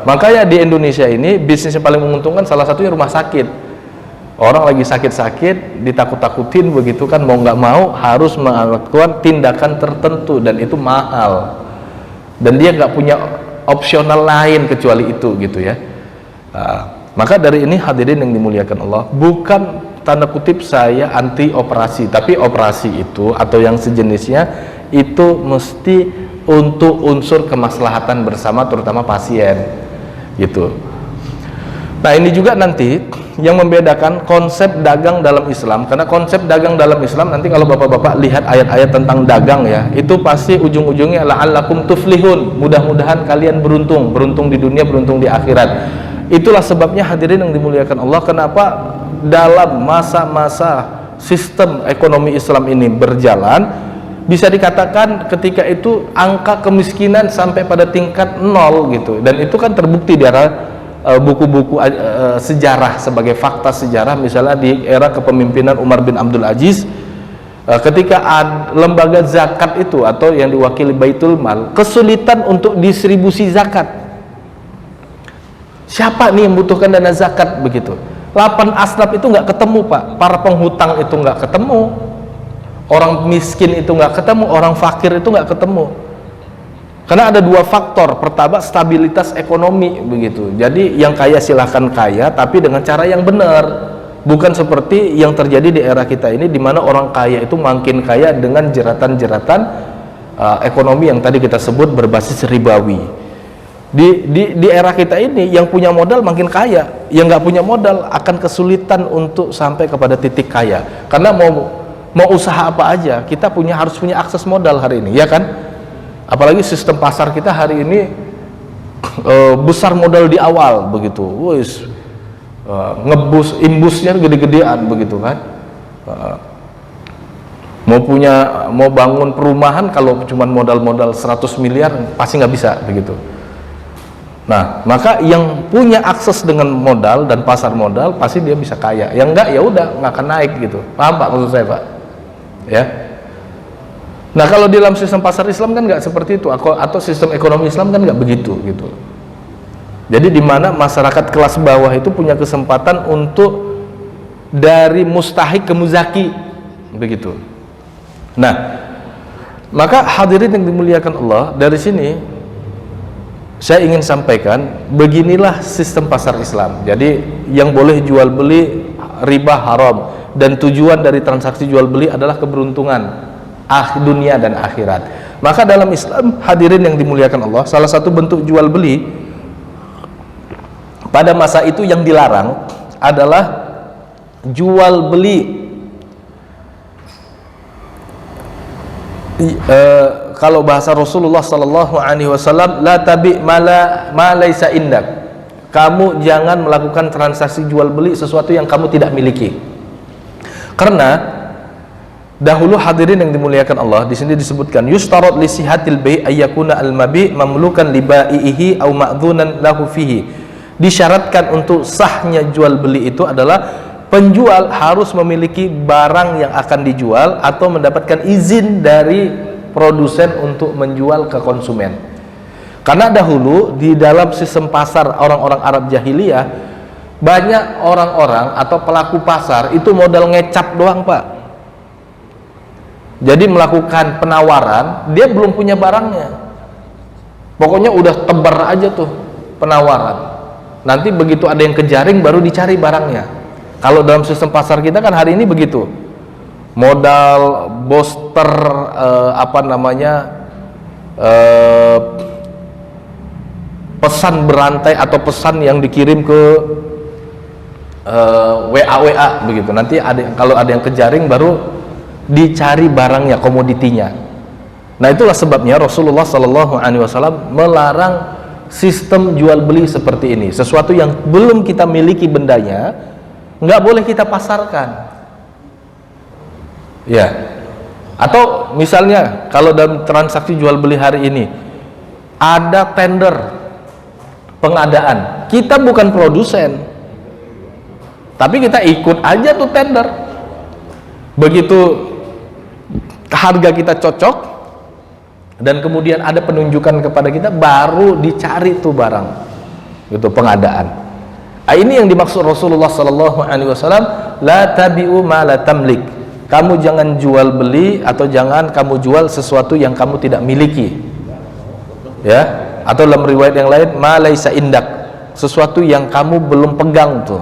Makanya di Indonesia ini bisnis yang paling menguntungkan salah satunya rumah sakit. Orang lagi sakit-sakit, ditakut-takutin, begitu kan, mau nggak mau harus melakukan tindakan tertentu, dan itu mahal, dan dia nggak punya opsional lain kecuali itu, gitu ya. Maka dari ini hadirin yang dimuliakan Allah, bukan tanda kutip saya anti operasi, tapi operasi itu atau yang sejenisnya itu mesti untuk unsur kemaslahatan bersama, terutama pasien, gitu. Nah, ini juga nanti yang membedakan konsep dagang dalam Islam, karena konsep dagang dalam Islam nanti kalau bapak-bapak lihat ayat-ayat tentang dagang ya, itu pasti ujung-ujungnya la'allakum tuflihun, mudah-mudahan kalian beruntung di dunia, beruntung di akhirat. itulah sebabnya hadirin yang dimuliakan Allah, kenapa dalam masa-masa sistem ekonomi Islam ini berjalan, bisa dikatakan ketika itu angka kemiskinan sampai pada tingkat 0 gitu. Dan itu kan terbukti di era buku-buku sejarah, sebagai fakta sejarah. Misalnya di era kepemimpinan Umar bin Abdul Aziz, ketika lembaga zakat itu atau yang diwakili Baitul Mal kesulitan untuk distribusi zakat. Siapa nih yang membutuhkan dana zakat begitu? 8 asnaf itu nggak ketemu, Pak. Para penghutang itu nggak ketemu, orang miskin itu nggak ketemu, orang fakir itu nggak ketemu. Karena ada 2 faktor. Pertama, stabilitas ekonomi begitu. Jadi yang kaya silahkan kaya, tapi dengan cara yang benar. Bukan seperti yang terjadi di era kita ini, di mana orang kaya itu makin kaya dengan jeratan-jeratan ekonomi yang tadi kita sebut berbasis ribawi. Di era kita ini, yang punya modal makin kaya, yang nggak punya modal akan kesulitan untuk sampai kepada titik kaya. Karena mau usaha apa aja, kita harus punya akses modal hari ini, ya kan? Apalagi sistem pasar kita hari ini besar modal di awal begitu, wis ngebus imbusnya gede-gedean begitu kan. Mau bangun perumahan, kalau cuma modal 100 miliar pasti nggak bisa begitu. Nah, maka yang punya akses dengan modal dan pasar modal pasti dia bisa kaya. Yang enggak ya udah nggak akan naik gitu. Paham Pak maksud saya, Pak? Ya. Nah, kalau di dalam sistem pasar Islam kan nggak seperti itu, atau sistem ekonomi Islam kan nggak begitu gitu. Jadi di mana masyarakat kelas bawah itu punya kesempatan untuk dari mustahik ke muzaki begitu. Nah, maka hadirin yang dimuliakan Allah, dari sini saya ingin sampaikan, beginilah sistem pasar Islam. Jadi yang boleh jual beli riba haram, dan tujuan dari transaksi jual beli adalah keberuntungan dunia dan akhirat. Maka dalam Islam, hadirin yang dimuliakan Allah, salah satu bentuk jual beli pada masa itu yang dilarang adalah jual beli kalau bahasa Rasulullah sallallahu alaihi wasallam, la tabi ma laisa indak. Kamu jangan melakukan transaksi jual beli sesuatu yang kamu tidak miliki. Karena dahulu hadirin yang dimuliakan Allah, di sini disebutkan yushtarat li sihatil bai' ayyakuna al-mabi' mamlukan li ba'ihi aw ma'dzunan lahu fihi. Disyaratkan untuk sahnya jual beli itu adalah penjual harus memiliki barang yang akan dijual atau mendapatkan izin dari produsen untuk menjual ke konsumen. Karena dahulu di dalam sistem pasar orang-orang Arab jahiliyah, banyak orang-orang atau pelaku pasar itu modal ngecap doang, Pak. Jadi melakukan penawaran, dia belum punya barangnya, pokoknya udah tebar aja tuh penawaran. Nanti begitu ada yang kejaring baru dicari barangnya. Kalau dalam sistem pasar kita kan hari ini begitu, modal booster pesan berantai atau pesan yang dikirim ke WA begitu. Nanti kalau ada yang kejaring baru dicari barangnya, komoditinya. Nah, itulah sebabnya Rasulullah SAW melarang sistem jual beli seperti ini. Sesuatu yang belum kita miliki bendanya nggak boleh kita pasarkan, ya. Atau misalnya kalau dalam transaksi jual beli hari ini ada tender pengadaan, kita bukan produsen, tapi kita ikut aja tuh tender. Begitu harga kita cocok dan kemudian ada penunjukan kepada kita, baru dicari tuh barang, gitu, pengadaan. Ini yang dimaksud Rasulullah sallallahu alaihi wasallam, la tabi'u ma la tamlik. Kamu jangan jual beli atau jangan kamu jual sesuatu yang kamu tidak miliki. Ya, atau dalam riwayat yang lain, ma laisa indak. Sesuatu yang kamu belum pegang tuh.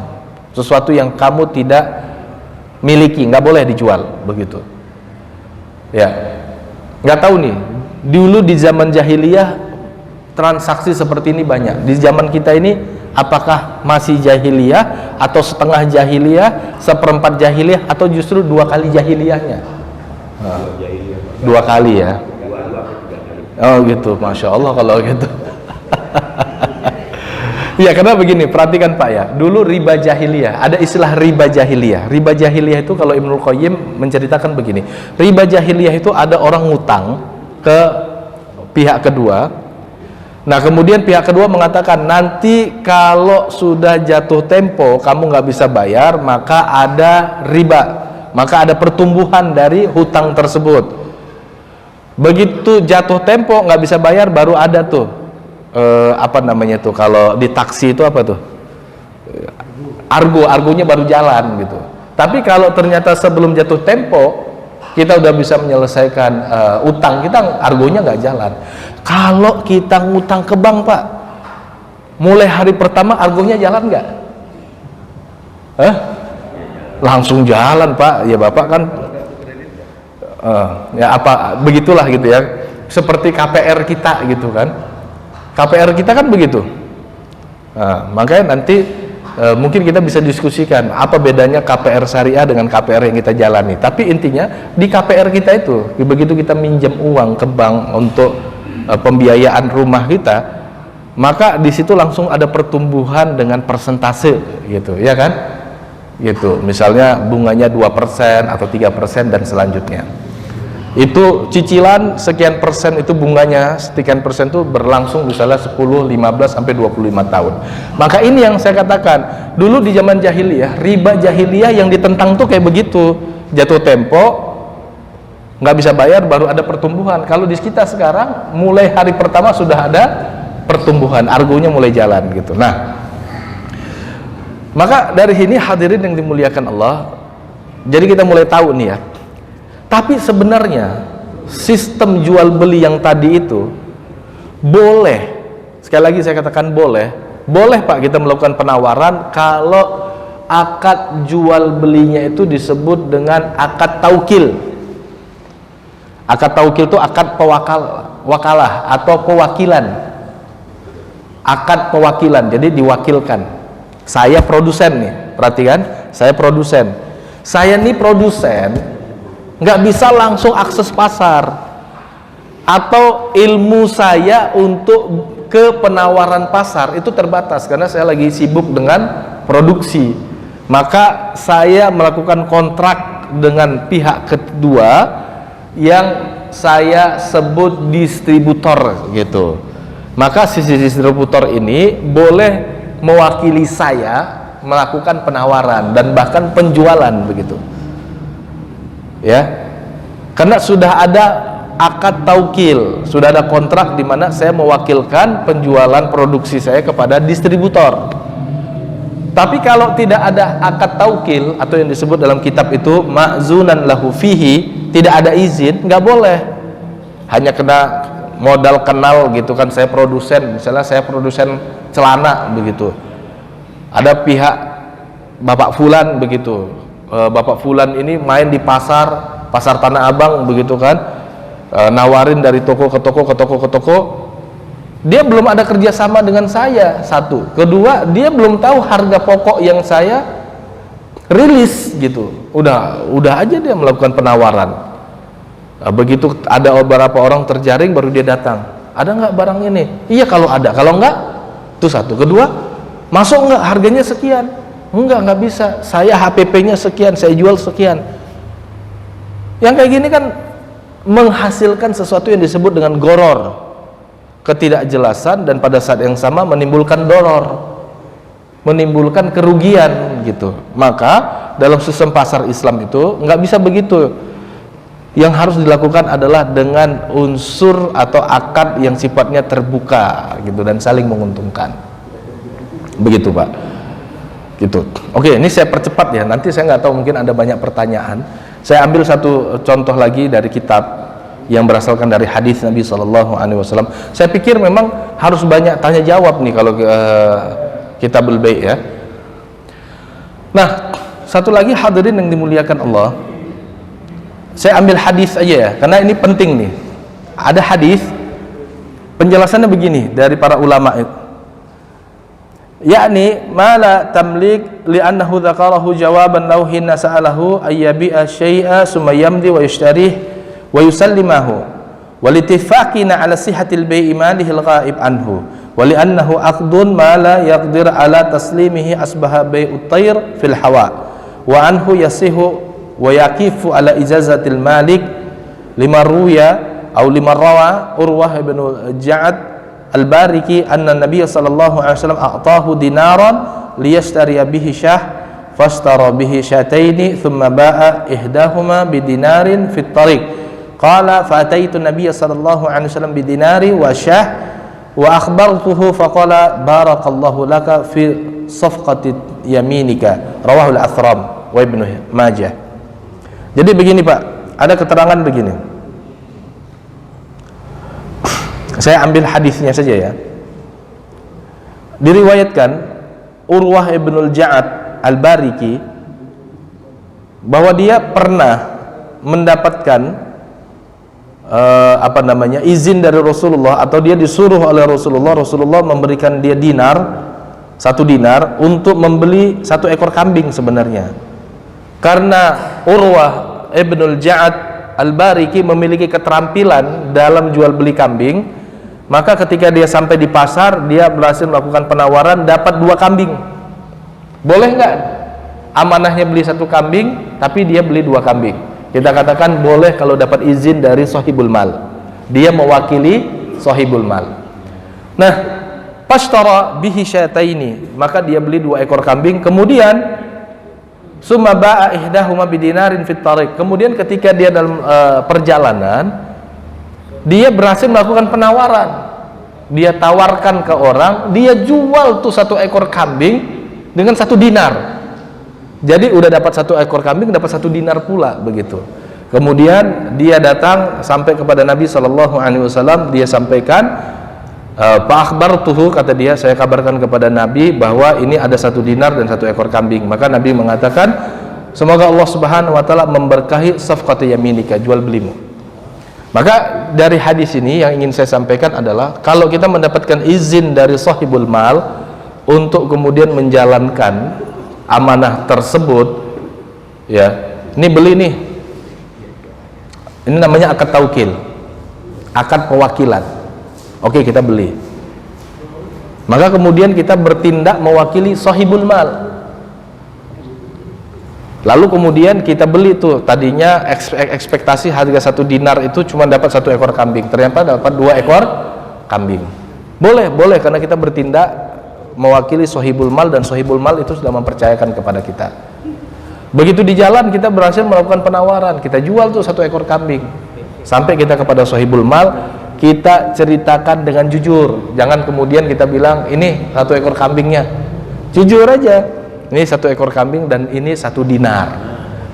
Sesuatu yang kamu tidak miliki, nggak boleh dijual begitu. Ya. Nggak tahu nih, dulu di zaman jahiliyah transaksi seperti ini banyak. Di zaman kita ini apakah masih jahiliyah atau setengah jahiliyah, seperempat jahiliyah, atau justru 2 kali jahiliyahnya? Nah, 2 kali ya. Oh gitu, Masya Allah kalau gitu. Iya, karena begini, perhatikan Pak ya. Dulu riba jahiliyah, ada istilah riba jahiliyah. Riba jahiliyah itu kalau Ibnul Qayyim menceritakan begini. Riba jahiliyah itu ada orang ngutang ke pihak kedua. Nah, kemudian pihak kedua mengatakan nanti kalau sudah jatuh tempo kamu nggak bisa bayar, maka ada riba, maka ada pertumbuhan dari hutang tersebut. Begitu jatuh tempo nggak bisa bayar, baru ada tuh apa namanya tuh, kalau di taksi itu apa tuh, argonya baru jalan gitu. Tapi kalau ternyata sebelum jatuh tempo kita udah bisa menyelesaikan utang kita, argonya nggak jalan. Kalau kita ngutang ke bank Pak, mulai hari pertama argonya jalan nggak? Langsung jalan Pak. Ya Bapak kan ya apa begitulah gitu ya, seperti KPR kita gitu kan. KPR kita kan begitu. Nah, makanya nanti mungkin kita bisa diskusikan apa bedanya KPR syariah dengan KPR yang kita jalani. Tapi intinya di KPR kita itu, begitu kita minjem uang ke bank untuk pembiayaan rumah kita, maka di situ langsung ada pertumbuhan dengan persentase gitu, ya kan? Gitu. Misalnya bunganya 2% atau 3% dan selanjutnya. Itu cicilan sekian persen, itu bunganya sekian persen, itu berlangsung misalnya 10, 15 sampai 25 tahun. Maka ini yang saya katakan, dulu di zaman jahiliyah, riba jahiliyah yang ditentang tuh kayak begitu. Jatuh tempo nggak bisa bayar, baru ada pertumbuhan. Kalau di kita sekarang mulai hari pertama sudah ada pertumbuhan, argonya mulai jalan gitu. Nah, maka dari sini hadirin yang dimuliakan Allah, jadi kita mulai tahu nih ya. Tapi sebenarnya sistem jual beli yang tadi itu boleh, sekali lagi saya katakan boleh Pak kita melakukan penawaran kalau akad jual belinya itu disebut dengan akad taukil. Akad taukil itu akad wakalah atau pewakilan. Akad pewakilan, jadi diwakilkan. Saya produsen nih, perhatikan, saya produsen. Saya nih produsen, nggak bisa langsung akses pasar, atau ilmu saya untuk ke penawaran pasar itu terbatas karena saya lagi sibuk dengan produksi. Maka saya melakukan kontrak dengan pihak kedua yang saya sebut distributor gitu. Maka sisi distributor ini boleh mewakili saya melakukan penawaran dan bahkan penjualan begitu. Ya, karena sudah ada akad taukil, sudah ada kontrak di mana saya mewakilkan penjualan produksi saya kepada distributor. Tapi kalau tidak ada akad taukil atau yang disebut dalam kitab itu ma'zunan lahu fihi, tidak ada izin, nggak boleh. Hanya kena modal kenal gitu kan, saya produsen, misalnya saya produsen celana begitu. Ada pihak Bapak Fulan begitu. Bapak Fulan ini main di pasar Tanah Abang begitu kan, nawarin dari toko ke toko, dia belum ada kerjasama dengan saya, satu. Kedua, dia belum tahu harga pokok yang saya rilis gitu. Udah aja dia melakukan penawaran. Begitu ada beberapa orang terjaring baru dia datang, ada nggak barang ini? Iya kalau ada, kalau nggak itu satu. Kedua, masuk nggak, harganya sekian? Nggak bisa, saya HPP-nya sekian, saya jual sekian. Yang kayak gini kan menghasilkan sesuatu yang disebut dengan goror, ketidakjelasan, dan pada saat yang sama menimbulkan doror, menimbulkan kerugian gitu. Maka dalam sistem pasar Islam itu nggak bisa begitu. Yang harus dilakukan adalah dengan unsur atau akad yang sifatnya terbuka gitu dan saling menguntungkan. Begitu Pak. Gitu. Oke, ini saya percepat ya. Nanti saya nggak tahu, mungkin ada banyak pertanyaan. Saya ambil satu contoh lagi dari kitab yang berasalkan dari hadis Nabi SAW. Saya pikir memang harus banyak tanya jawab nih kalau Kitabul Bai' ya. Nah, satu lagi hadirin yang dimuliakan Allah, saya ambil hadis aja ya, karena ini penting nih. Ada hadis penjelasannya begini dari para ulama itu. Yakni mala tamlik li'annahu dzakarahu jawaban law hinna sa'alahu ayyabi'a syai'a summa yamdi wa yashtarih wa yusallimahu wal ittifaqina ala sihhatil bai'i malihi al-ghaib anhu ولأنه عقد ما لا يقدر على تسليمه أصبح بيع الطير في الهواء وعنه يصح ويقف على إجازة المالك لما روي أو لما روى أروة بن جعد الباركي أن النبي صلى الله عليه وسلم أعطاه دينارا ليشتري به شاه فاشترى به شاتين ثم باع إحداهما بدينار في الطريق قال فأتيت النبي صلى الله عليه وسلم بدينار وشاه وأخبرته فقال بارك الله لك في صفقة يمينك رواه الأثرم وابن Majah. Jadi begini Pak, ada keterangan begini. Saya ambil hadisnya saja ya. Diriwayatkan Urwah ibnul Ja'ad al-Bariki bahwa dia pernah mendapatkan izin dari Rasulullah, atau dia disuruh oleh Rasulullah memberikan dia satu dinar untuk membeli 1 ekor kambing sebenarnya. Karena Urwah ibnul Ja'ad al-Bariki memiliki keterampilan dalam jual beli kambing, maka ketika dia sampai di pasar, dia berhasil melakukan penawaran dapat 2 kambing. Boleh nggak amanahnya beli 1 kambing tapi dia beli 2 kambing? Kita katakan boleh kalau dapat izin dari sahibul mal, dia mewakili sahibul mal. Nah, pashtara bihi syataini, maka dia beli 2 ekor kambing. Kemudian summa ba'a ihdahuma bidinarin fit tariq, kemudian ketika dia dalam perjalanan, dia berhasil melakukan penawaran. Dia tawarkan ke orang, dia jual tuh 1 ekor kambing dengan 1 dinar. Jadi udah dapat 1 ekor kambing, dapat 1 dinar pula begitu. Kemudian dia datang sampai kepada Nabi SAW, dia sampaikan, Pak akhbartuhu, kata dia, saya kabarkan kepada Nabi bahwa ini ada 1 dinar dan 1 ekor kambing. Maka Nabi mengatakan, semoga Allah Subhanahu wa taala memberkahi safqat yaminika, jual belimu. Maka dari hadis ini yang ingin saya sampaikan adalah, kalau kita mendapatkan izin dari sahibul mal untuk kemudian menjalankan amanah tersebut, ya, ini beli nih, ini namanya akad taukil, akad pewakilan. Oke, kita beli, maka kemudian kita bertindak mewakili sahibul mal. Lalu kemudian kita beli tuh, tadinya ekspektasi harga 1 dinar itu cuma dapat 1 ekor kambing, ternyata dapat 2 ekor kambing. Boleh karena kita bertindak mewakili sahibul mal, dan sahibul mal itu sudah mempercayakan kepada kita. Begitu di jalan kita berhasil melakukan penawaran, kita jual tuh 1 ekor kambing. Sampai kita kepada sahibul mal, kita ceritakan dengan jujur. Jangan kemudian kita bilang ini 1 ekor kambingnya. Jujur aja, ini 1 ekor kambing dan ini 1 dinar.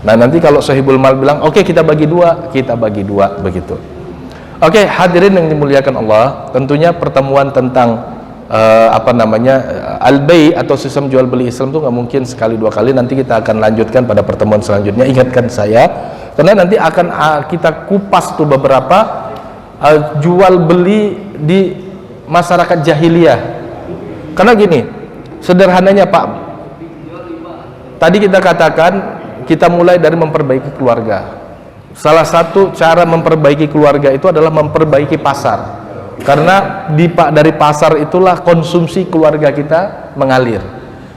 Nah, nanti kalau sahibul mal bilang oke, kita bagi 2, kita bagi 2 begitu. Oke, hadirin yang dimuliakan Allah, tentunya pertemuan tentang al-bay atau sistem jual beli Islam itu nggak mungkin sekali 2 kali. Nanti kita akan lanjutkan pada pertemuan selanjutnya. Ingatkan saya, karena nanti akan kita kupas tuh beberapa jual beli di masyarakat jahiliyah. Karena gini, sederhananya Pak, tadi kita katakan kita mulai dari memperbaiki keluarga. Salah satu cara memperbaiki keluarga itu adalah memperbaiki pasar. Karena dari pasar itulah konsumsi keluarga kita mengalir.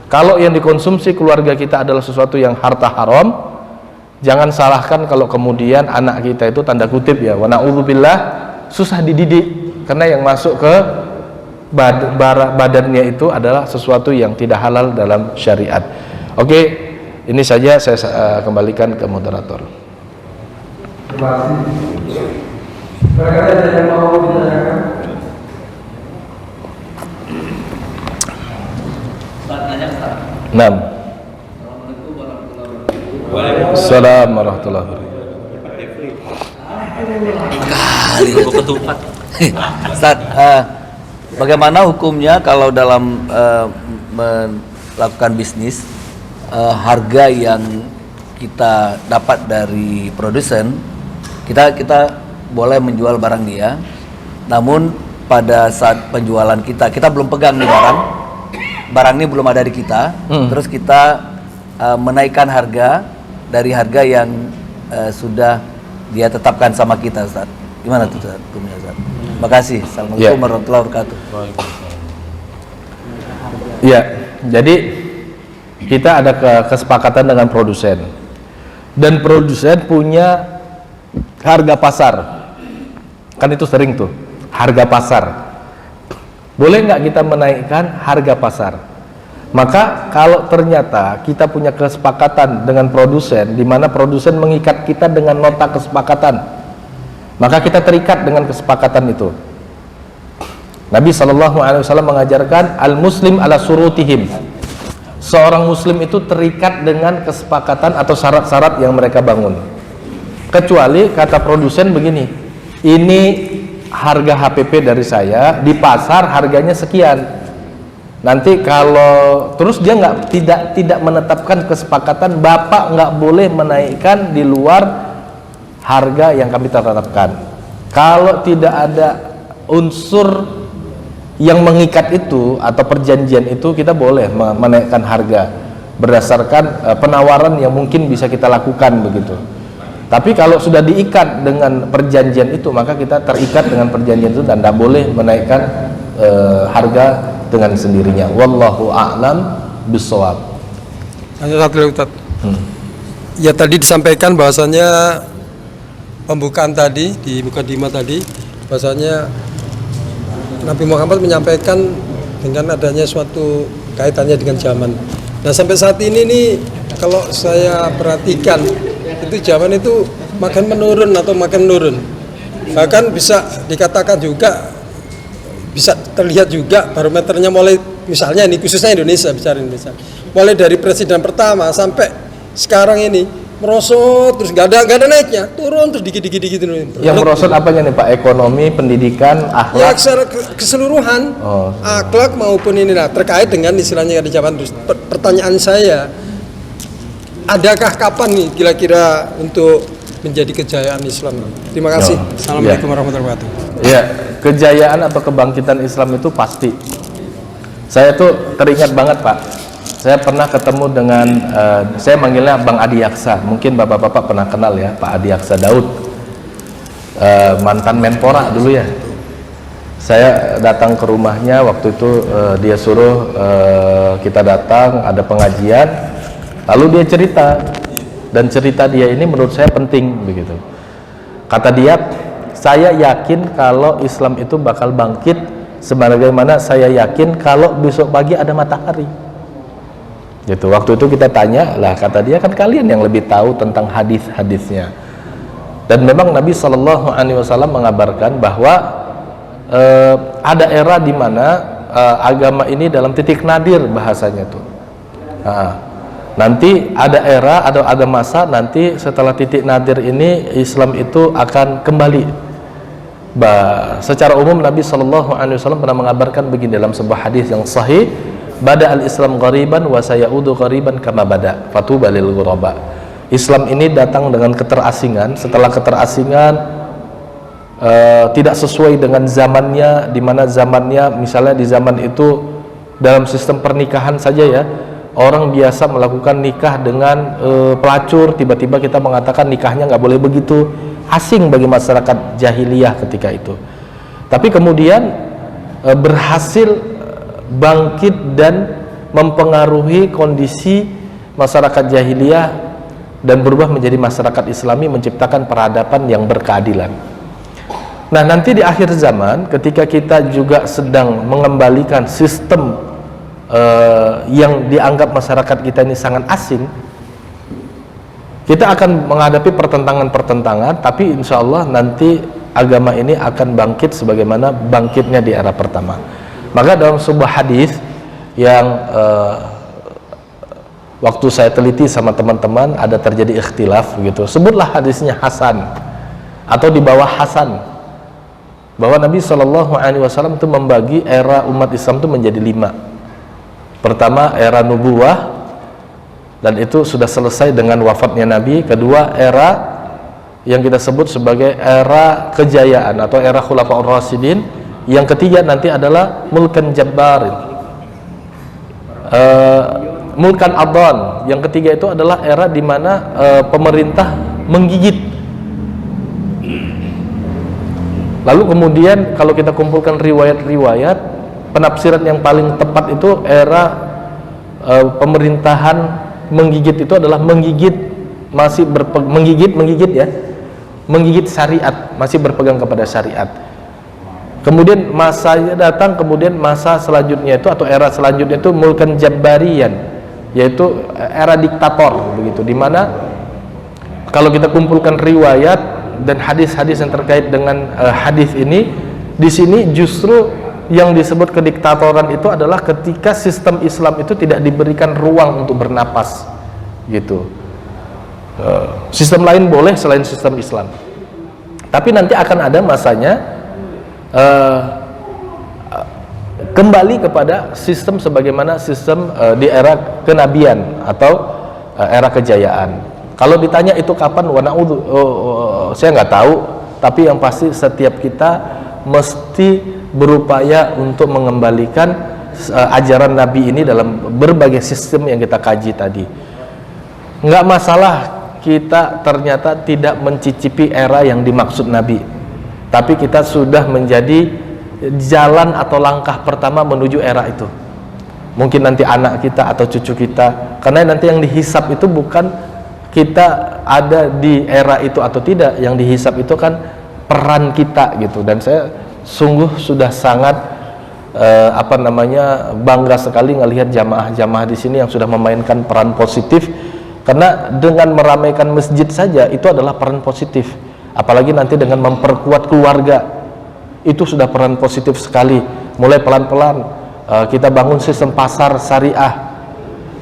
Kalau yang dikonsumsi keluarga kita adalah sesuatu yang harta haram, jangan salahkan kalau kemudian anak kita itu, tanda kutip ya, wa na'udzubillah, susah dididik, karena yang masuk ke badannya itu adalah sesuatu yang tidak halal dalam syariat. Oke, ini saja saya kembalikan ke moderator. Terima kasih. Barangkali ada yang mau ditanyakan? Naam. Assalamualaikum warahmatullahi wabarakatuh. Ustaz, bagaimana hukumnya kalau dalam melakukan bisnis, harga yang kita dapat dari produsen, kita boleh menjual barang dia, namun pada saat penjualan kita belum pegang nih barang ini belum ada di kita, terus kita menaikkan harga dari harga yang sudah dia tetapkan sama kita, Ustaz. Gimana tuh Ustaz? Terima kasih. Assalamualaikum warahmatullahi wabarakatuh. Ya, jadi kita ada kesepakatan dengan produsen, dan produsen punya harga pasar. Kan itu sering tuh, harga pasar. Boleh nggak kita menaikkan harga pasar? Maka kalau ternyata kita punya kesepakatan dengan produsen, di mana produsen mengikat kita dengan nota kesepakatan, maka kita terikat dengan kesepakatan itu. Nabi SAW mengajarkan al-muslim ala surutihim. Seorang muslim itu terikat dengan kesepakatan atau syarat-syarat yang mereka bangun. Kecuali kata produsen begini, ini harga HPP dari saya di pasar harganya sekian. Nanti kalau terus dia tidak menetapkan kesepakatan, Bapak nggak boleh menaikkan di luar harga yang kami tetapkan. Kalau tidak ada unsur yang mengikat itu atau perjanjian itu, kita boleh menaikkan harga berdasarkan penawaran yang mungkin bisa kita lakukan begitu. Tapi kalau sudah diikat dengan perjanjian itu, maka kita terikat dengan perjanjian itu dan tidak boleh menaikkan harga dengan sendirinya. Wallahu a'lam bishawab. Hanya satu lagi, Ustaz. Ya, tadi disampaikan bahwasanya pembukaan tadi di mukadimah tadi, bahwasanya Nabi Muhammad menyampaikan dengan adanya suatu kaitannya dengan zaman. Nah, sampai saat ini nih, kalau saya perhatikan itu zaman itu makin menurun atau makin menurun. Bahkan bisa dikatakan juga, bisa terlihat juga barometernya mulai, misalnya ini khususnya Indonesia, bicara Indonesia, mulai dari presiden pertama sampai sekarang ini merosot terus, nggak ada naiknya, turun terus dikit. Yang merosot apanya nih Pak? Ekonomi, pendidikan, akhlak? Ya, secara keseluruhan, akhlak maupun ini. Nah, terkait dengan istilahnya di zaman terus. Pertanyaan saya, adakah kapan nih kira-kira untuk menjadi kejayaan Islam? Terima kasih. Assalamualaikum warahmatullahi wabarakatuh. Ya, kejayaan atau kebangkitan Islam itu pasti. Saya tuh teringat banget Pak, saya pernah ketemu dengan saya manggilnya Bang Adi Aksa, mungkin bapak-bapak pernah kenal ya, Pak Adi Aksa Daud, mantan Menpora dulu ya. Saya datang ke rumahnya waktu itu, dia suruh kita datang, ada pengajian, lalu dia cerita, dan cerita dia ini menurut saya penting begitu. Kata dia, saya yakin kalau Islam itu bakal bangkit sebagaimana saya yakin kalau besok pagi ada matahari. Gitu. Waktu itu kita tanya, lah kata dia, kan kalian yang lebih tahu tentang hadis-hadisnya. Dan memang Nabi SAW mengabarkan bahwa ada era di mana agama ini dalam titik nadir bahasanya tuh. Nanti ada era, ada masa nanti setelah titik nadir ini Islam itu akan kembali. Secara umum Nabi SAW pernah mengabarkan begini dalam sebuah hadis yang sahih, bada al-Islam ghariban wa sayaudu ghariban kama bada fatuba lil ghuraba. Islam ini datang dengan keterasingan, setelah keterasingan tidak sesuai dengan zamannya, di mana zamannya misalnya di zaman itu dalam sistem pernikahan saja ya, orang biasa melakukan nikah dengan pelacur, tiba-tiba kita mengatakan nikahnya nggak boleh begitu, asing bagi masyarakat jahiliyah ketika itu. Tapi kemudian berhasil bangkit dan mempengaruhi kondisi masyarakat jahiliyah dan berubah menjadi masyarakat Islami, menciptakan peradaban yang berkeadilan. Nah, nanti di akhir zaman ketika kita juga sedang mengembalikan sistem yang dianggap masyarakat kita ini sangat asing, kita akan menghadapi pertentangan-pertentangan, tapi insya Allah nanti agama ini akan bangkit sebagaimana bangkitnya di era pertama. Maka dalam sebuah hadis yang waktu saya teliti sama teman-teman ada terjadi ikhtilaf gitu, sebutlah hadisnya Hasan atau di bawah Hasan, bahwa Nabi SAW itu membagi era umat Islam itu menjadi 5. Pertama, era nubuwah, dan itu sudah selesai dengan wafatnya Nabi. Kedua, era yang kita sebut sebagai era kejayaan atau era Khulafaur Rasyidin. Yang ketiga nanti adalah mulkan jabbarin, mulkan adhan. Yang ketiga itu adalah era di mana pemerintah menggigit. Lalu kemudian kalau kita kumpulkan riwayat-riwayat, penafsiran yang paling tepat itu era pemerintahan menggigit itu adalah menggigit syariat, masih berpegang kepada syariat. Kemudian masanya datang, kemudian masa selanjutnya itu atau era selanjutnya itu mulkan jabbarian, yaitu era diktator begitu, dimana kalau kita kumpulkan riwayat dan hadis-hadis yang terkait dengan hadis ini, di sini justru yang disebut kediktatoran itu adalah ketika sistem Islam itu tidak diberikan ruang untuk bernapas gitu. Sistem lain boleh selain sistem Islam, tapi nanti akan ada masanya kembali kepada sistem sebagaimana sistem di era kenabian atau era kejayaan. Kalau ditanya itu kapan, saya nggak tahu, tapi yang pasti setiap kita mesti berupaya untuk mengembalikan ajaran Nabi ini dalam berbagai sistem yang kita kaji tadi. Nggak masalah kita ternyata tidak mencicipi era yang dimaksud Nabi, tapi kita sudah menjadi jalan atau langkah pertama menuju era itu. Mungkin nanti anak kita atau cucu kita, karena nanti yang dihisap itu bukan kita ada di era itu atau tidak, yang dihisap itu kan peran kita gitu. Dan saya sungguh sudah sangat bangga sekali ngelihat jamaah-jamaah di sini yang sudah memainkan peran positif, karena dengan meramaikan masjid saja itu adalah peran positif, apalagi nanti dengan memperkuat keluarga itu sudah peran positif sekali. Mulai pelan-pelan kita bangun sistem pasar syariah.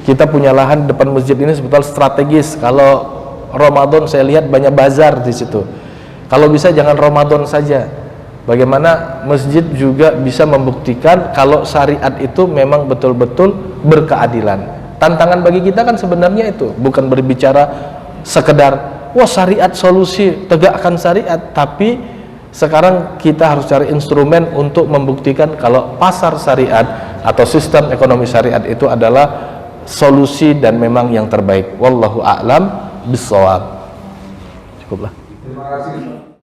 Kita punya lahan di depan masjid ini sebetulnya strategis. Kalau Ramadan saya lihat banyak bazar di situ. Kalau bisa jangan Ramadan saja. Bagaimana masjid juga bisa membuktikan kalau syariat itu memang betul-betul berkeadilan. Tantangan bagi kita kan sebenarnya itu bukan berbicara sekedar wah syariat solusi, tegakkan syariat, tapi sekarang kita harus cari instrumen untuk membuktikan kalau pasar syariat atau sistem ekonomi syariat itu adalah solusi dan memang yang terbaik. Wallahu a'lam bishawab. Cukuplah. Terima kasih.